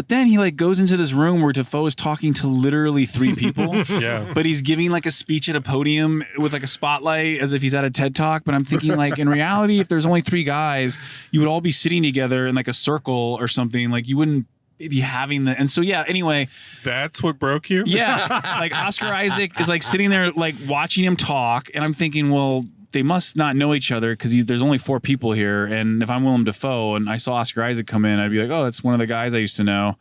then he like goes into this room where Defoe is talking to literally 3 people. Yeah. But he's giving like a speech at a podium with like a spotlight as if he's at a TED Talk. But I'm thinking like in reality, if there's only 3 guys, you would all be sitting together in like a circle or something. Like you wouldn't be having the, and so yeah, anyway. That's what broke you? Yeah. Like Oscar Isaac is like sitting there like watching him talk. And I'm thinking, well, they must not know each other because there's only 4 people here. And if I'm Willem Dafoe and I saw Oscar Isaac come in, I'd be like, oh, that's one of the guys I used to know.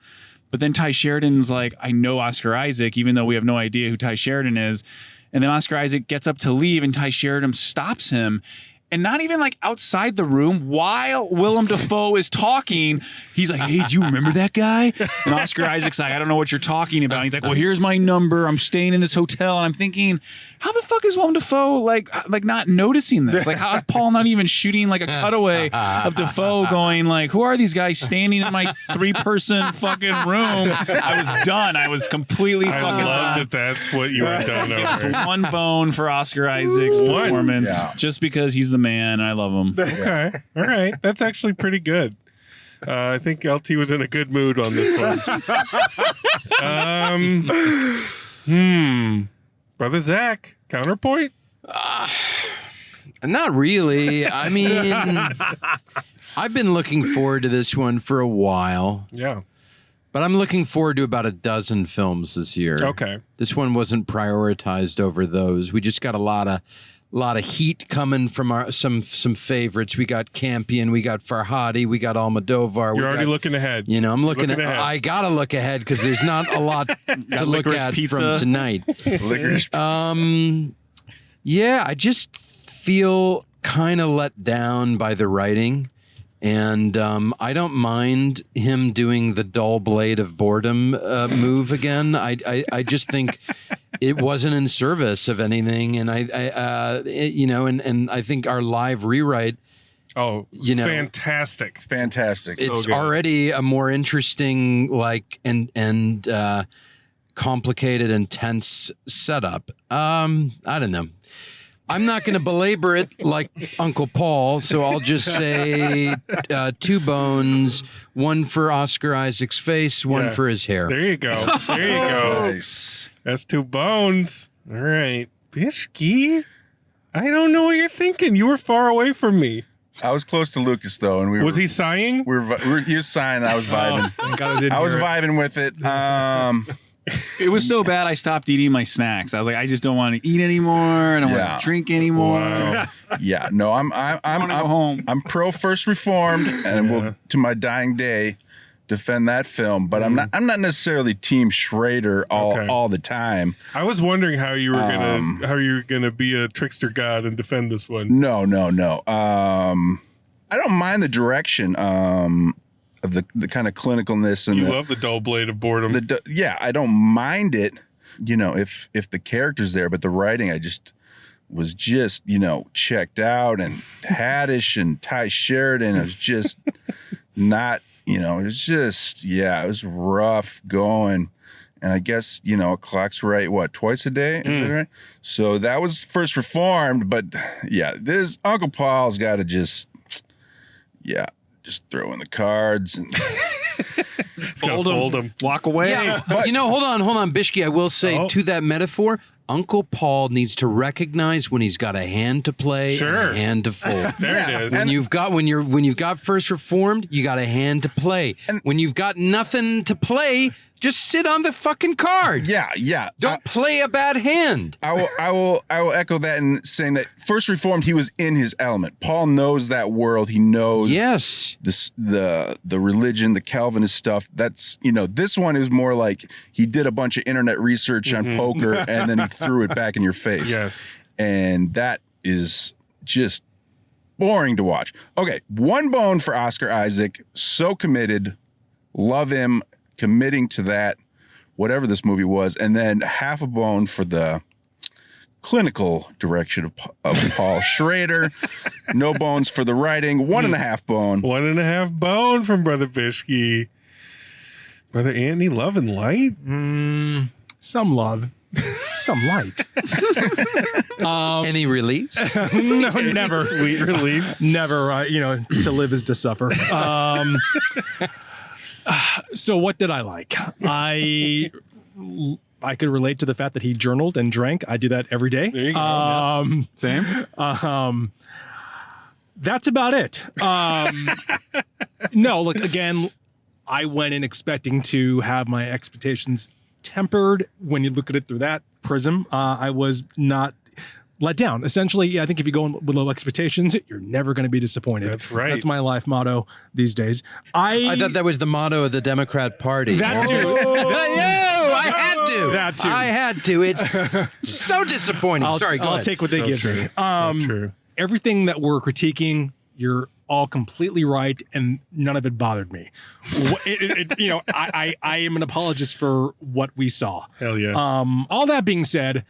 But then Ty Sheridan's like, I know Oscar Isaac, even though we have no idea who Ty Sheridan is. And then Oscar Isaac gets up to leave and Ty Sheridan stops him. And not even like outside the room while Willem Dafoe is talking, he's like, hey, do you remember that guy? And Oscar Isaac's like, I don't know what you're talking about. And he's like, well, here's my number. I'm staying in this hotel. And I'm thinking, how the fuck is Willem Dafoe like not noticing this? Like, how is Paul not even shooting like a cutaway of Dafoe going like, who are these guys standing in my 3-person fucking room? I was done. I was completely fucking I love done. that's what you were done over. It's 1 bone for Oscar Isaac's performance, just because he's the man. I love him. Okay. All right. That's actually pretty good. I think LT was in a good mood on this one. Brother Zach, counterpoint? Not really. I mean, I've been looking forward to this one for a while. Yeah. But I'm looking forward to about a dozen films this year. Okay. This one wasn't prioritized over those. We just got a lot of heat coming from some favorites. We got Campion, we got Farhadi, we got Almodovar. You're already looking ahead. You know, I'm looking ahead. I gotta look ahead because there's not a lot to look at pizza. from tonight. Licorice pizza. Yeah, I just feel kind of let down by the writing. And I don't mind him doing the dull blade of boredom move again. I just think it wasn't in service of anything, and and I think our live rewrite. Oh, fantastic! It's already a more interesting, like and complicated, intense setup. I don't know. I'm not going to belabor it like Uncle Paul, so I'll just say 2 bones, 1 for Oscar Isaac's face, 1 for his hair. There you go. There you go. Nice. That's 2 bones. All right. Bishki, I don't know what you're thinking. You were far away from me. I was close to Lucas though, and was he sighing? He was sighing. I was vibing. I was vibing with it. It was so bad I stopped eating my snacks. I was like, I just don't want to eat anymore. I don't want to drink anymore. Wow. Yeah, no, I'm go home. I'm pro First Reformed, and will to my dying day defend that film. But I'm not necessarily Team Schrader all the time. I was wondering how you were gonna be a trickster god and defend this one. No. I don't mind the direction. Of the kind of clinicalness and you love the dull blade of boredom. I don't mind it, you know, if the character's there, but the writing was checked out, and Haddish and Ty Sheridan was just not, it was just it was rough going. And I guess, a clock's right, twice a day? Is that right? So that was First Reformed, but this Uncle Paul's got to just throw in the cards and fold them. Walk away. Yeah, but, hold on, Bishki. I will say to that metaphor, Uncle Paul needs to recognize when he's got a hand to play and a hand to fold. There it is. When you've got First Reformed, you got a hand to play. And when you've got nothing to play, just sit on the fucking cards. Yeah. Don't play a bad hand. I will echo that in saying that First Reformed, he was in his element. Paul knows that world. He knows the religion, the Calvinist stuff. That's this one is more like he did a bunch of internet research on poker and then he threw it back in your face. Yes. And that is just boring to watch. Okay, 1 bone for Oscar Isaac. So committed. Love him. Committing to that, whatever this movie was, and then half a bone for the clinical direction of Paul Schrader. No bones for the writing. 1.5 bone. 1.5 bone from Brother Bishki. Brother Anthony, love and light? Some love, some light. Any release? No, never. Sweet release. Never. To live is to suffer. So what did I like? I could relate to the fact that he journaled and drank. I do that every day. There you go. Same. That's about it. No, look, again, I went in expecting to have my expectations tempered. When you look at it through that prism, I was not let down. Essentially, I think if you go in with low expectations, you're never going to be disappointed. That's right. That's my life motto these days. I thought that was the motto of the Democrat Party. That too. I had to. That too. I had to. It's so disappointing. Sorry, go I'll ahead. take what they give true. me. So true. Everything that we're critiquing, you're all completely right, and none of it bothered me. I am an apologist for what we saw. Hell yeah. All that being said,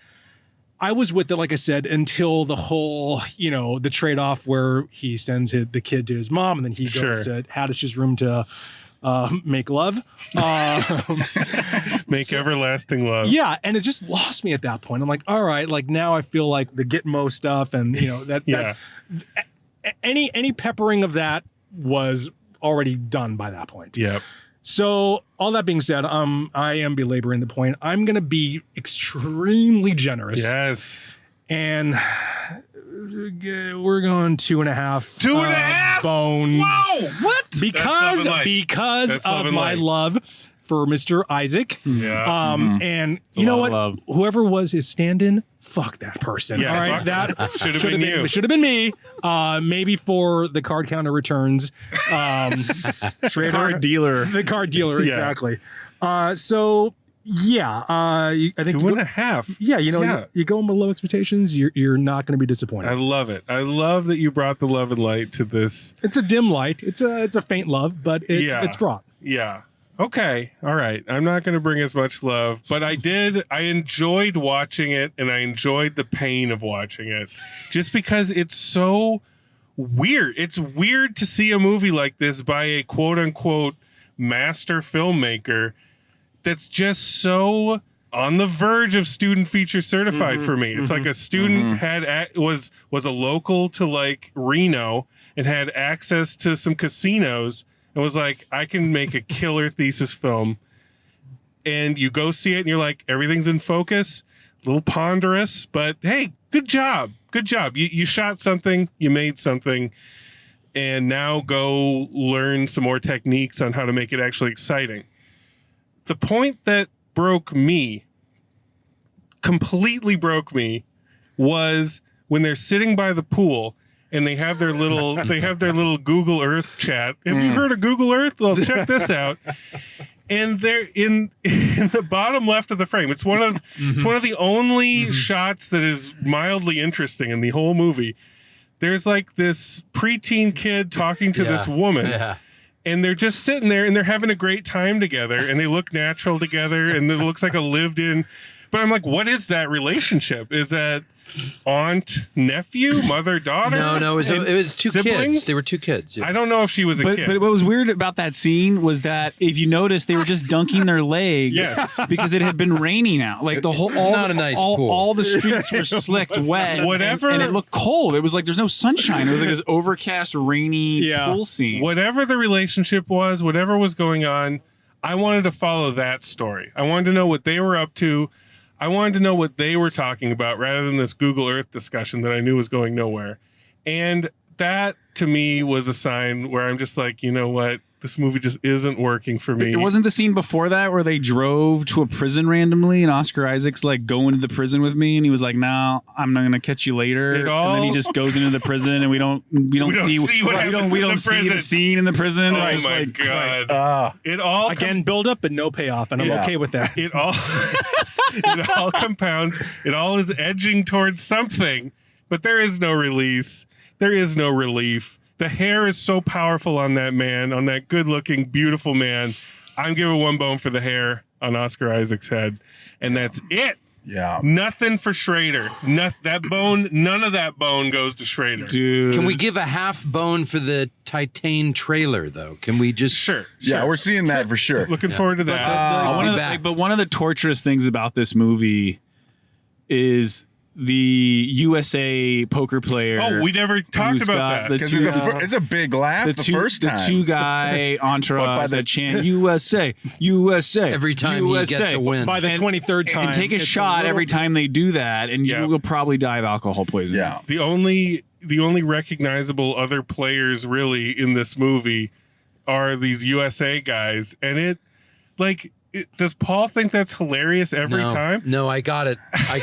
I was with it, like I said, until the whole, the trade-off where he sends the kid to his mom, and then he goes to Haddish's room to make love. Make everlasting love. Yeah, and it just lost me at that point. I'm like, all right, like now I feel like the Gitmo stuff, and that's any peppering of that was already done by that point. Yep. So all that being said, I am belaboring the point. I'm going to be extremely generous. Yes. And we're going 2.5. 2.5? Bones. Whoa! What? Because That's love of and my light. love for Mr. Isaac. Yeah. And you know what? Whoever was his stand-in, fuck that person. Yeah, all right, fuck that should have been you. Should have been me. Maybe for the card counter returns. Schrader, Card dealer. the card dealer, Yeah. exactly. So yeah, I think 2.5. Yeah, you go in with low expectations, you're not going to be disappointed. I love it. I love that you brought the love and light to this. It's a dim light. It's a faint love, but it's brought. Yeah. Okay. All right. I'm not going to bring as much love, but I enjoyed watching it, and I enjoyed the pain of watching it just because it's so weird. It's weird to see a movie like this by a quote unquote master filmmaker that's just so on the verge of student feature certified for me. It's like a student was a local to like Reno and had access to some casinos and was like, I can make a killer thesis film. And you go see it and you're like, everything's in focus, a little ponderous, but hey, good job. Good job. You shot something, you made something, and now go learn some more techniques on how to make it actually exciting. The point that completely broke me, was when they're sitting by the pool and they have their little Google Earth chat. Have you heard of Google Earth? Well, check this out. And they're in the bottom left of the frame. It's one of the only shots that is mildly interesting in the whole movie. There's like this preteen kid talking to this woman. Yeah. And they're just sitting there and they're having a great time together and they look natural together and it looks like a lived in. But I'm like, what is that relationship? Is that aunt, nephew, mother, daughter? No, it was two siblings? kids. They were two kids. Yeah. I don't know if she was a kid. But what was weird about that scene was that if you notice, they were just dunking their legs because it had been raining out. Like the whole, not a nice pool. all the streets were slicked wet. Whatever. And it looked cold. It was like there's no sunshine. It was like this overcast, rainy pool scene. Whatever the relationship was, whatever was going on, I wanted to follow that story. I wanted to know what they were up to. I wanted to know what they were talking about rather than this Google Earth discussion that I knew was going nowhere. And that, to me, was a sign where I'm just like, you know what? This movie just isn't working for me. It wasn't the scene before that where they drove to a prison randomly and Oscar Isaac's like, go into the prison with me, and he was like, no, I'm not gonna catch you later. And then he just goes into the prison and we don't see the scene in the prison. Oh It's my like, god! It all Again, build up but no payoff, and I'm okay with that. It all it all compounds. It all is edging towards something, but there is no release. There is no relief. The hair is so powerful on that man, on that good-looking, beautiful man. I'm giving one bone for the hair on Oscar Isaac's head, and that's it. Yeah. Nothing for Schrader. That bone, none of that bone goes to Schrader. Dude. Can we give a half bone for the Titan trailer, though? Can we just... Sure. Yeah, we're seeing that for sure. Looking forward to that. I'll be back. But one of the torturous things about this movie is the USA poker player. Oh, we never talked who's about got that. the Because two- it's a big laugh the first time. The two guy But by entourage the- that chant USA, USA. Every time he gets a win. By the 23rd time. And take a it's shot little- every time they do that, and Yeah. you will probably die of alcohol poisoning. Yeah. The only recognizable other players really in this movie are these USA guys, and does Paul think that's hilarious every time? No, I got it. I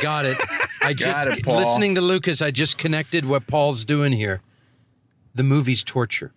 Got it, Paul. listening to Lucas, I just connected what Paul's doing here. The movie's torture.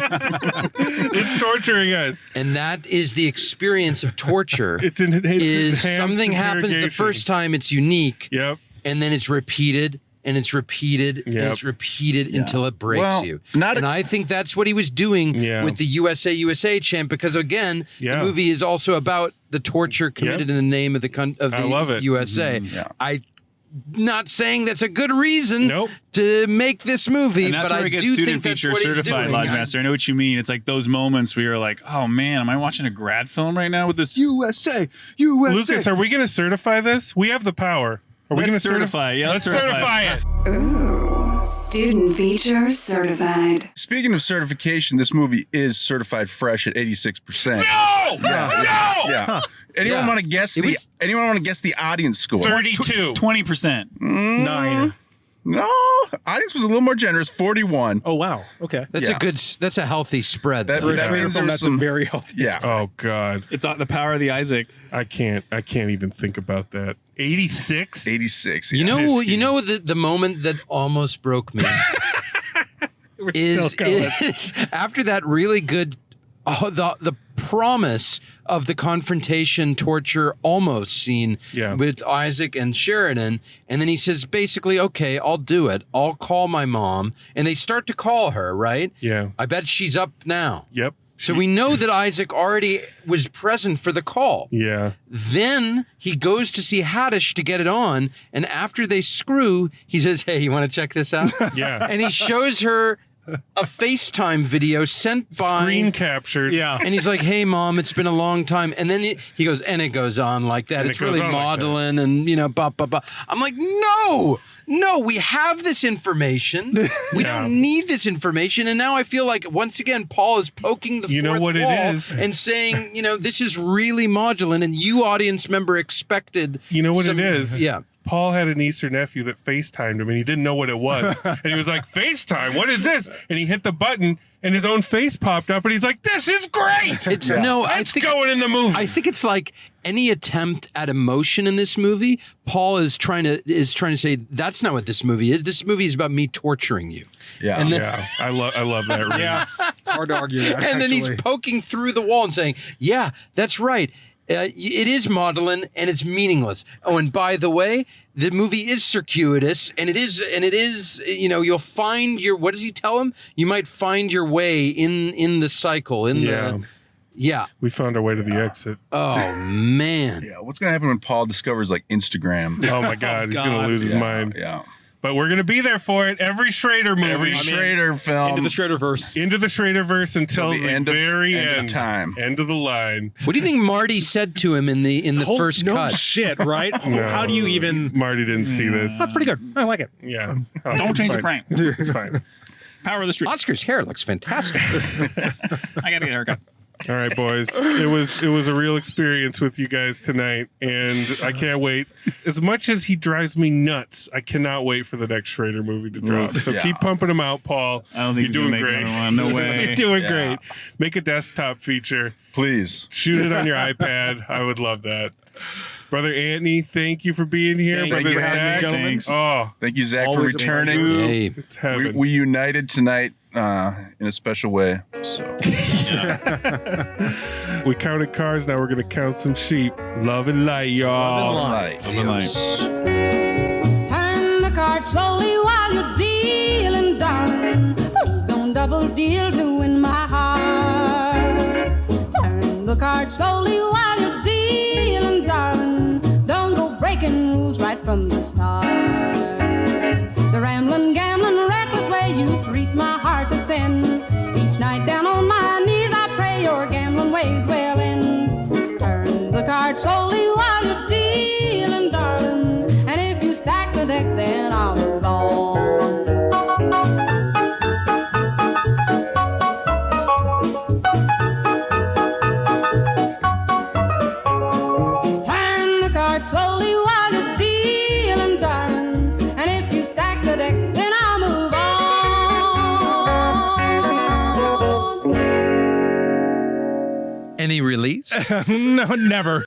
It's torturing us. And that is the experience of torture. It's is enhanced something happens the interrogation. first time, it's unique, Yep. and then it's repeated. And it's repeated, and Yep. it's repeated until it breaks Well, you. not- And I think that's what he was doing Yeah. with the USA chant, because again, Yeah. the movie is also about the torture committed in the name of the I love it. USA. Yeah. I not saying that's a good reason Nope. to make this movie, And that's but where I it gets do student think that's feature what he's certified, doing. Lodge Master. I know what you mean. It's like those moments where you're like, oh man, am I watching a grad film right now with this USA? Lucas, are we going to certify this? We have the power. Are we going to Let's certify. Yeah, let's let's certify it. Ooh, student feature certified. Speaking of certification, this movie is certified fresh at 86%. No! Yeah. Anyone Yeah. want to guess It was- anyone want to guess the audience score? 32. 20%. 9. No, audience was a little more generous, 41. Oh, wow. Okay. That's Yeah. that's a healthy spread. That- For a that Schrader means film, there's that's some- a very healthy. Yeah. Oh God, It's the power of the Isaac. I can't even think about that. 86. 86. You yeah. know the moment that almost broke me is after that really good the promise of the confrontation torture almost scene with Isaac and Sheridan, and then he says basically, okay, I'll do it. I'll call my mom, and they start to call her, right? Yeah. I bet she's up now. Yep. So we know that Isaac already was present for the call. Yeah. Then he goes to see Haddish to get it on, and after they screw, he says, hey, you want to check this out? Yeah. And he shows her a FaceTime video sent by... Screen captured. Yeah. And he's like, hey, Mom, it's been a long time. And then he goes, and it goes on like that. And It's it goes really on like maudlin and, blah, blah, blah. I'm like, no, we have this information. We don't need this information. And now I feel like, once again, Paul is poking the fourth what it wall is? and saying, this is really maudlin. And you, audience member, expected... You know what some- it is? Yeah. Paul had a niece or nephew that FaceTimed him, and he didn't know what it was. And he was like, FaceTime, what is this? And he hit the button, and his own face popped up, and he's like, this is great! It's I think going in the movie. I think it's like any attempt at emotion in this movie. Paul is trying to say that's not what this movie is. This movie is about me torturing you. Yeah. And then, I love that. Read. Yeah. It's hard to argue that. and then he's actually. poking through the wall and saying, "Yeah, that's right. It is maudlin and it's meaningless. Oh, and by the way, the movie is circuitous and it is. You'll find your. What does he tell him? You might find your way in the cycle. Yeah. We found our way to the exit. Oh man. Yeah. What's gonna happen when Paul discovers like Instagram? Oh my God, he's gonna lose his mind. Yeah. But we're gonna be there for it. Every Schrader movie. Every Schrader film. Into the Schraderverse. Into the Schraderverse until the very end end. of time. End of the line. What do you think Marty said to him in the first no cut? shit, right? No, How do you even... Marty didn't see this. That's pretty good. I like it. Yeah. Oh, Don't it's change fine. the frame. It's fine. Power of the street. Oscar's hair looks fantastic. I gotta get a haircut. All right, boys. It was a real experience with you guys tonight, and I can't wait. As much as he drives me nuts, I cannot wait for the next Schrader movie to drop. So Yeah. keep pumping them out, Paul. I don't think you're he's doing gonna make great. another one. No way. You're doing Yeah. great. Make a desktop feature. Please. Shoot it on your iPad. I would love that. Brother Anthony, thank you for being here. Thank Brother you, Zach, gentlemen. Thanks. Oh, Thank you, Zach, Always for a pleasure. returning. Hey. it's heaven. We united tonight in a special way. So We counted cars. Now we're going to count some sheep. Love and light, y'all. light. Turn the card slowly while you're dealing, darling. Please don't double deal to win my heart. Turn the card slowly while you're dealing, darling. Don't start slowly while you're dealing, darling. And if you stack the deck, then I'll move on. Any release? No, never.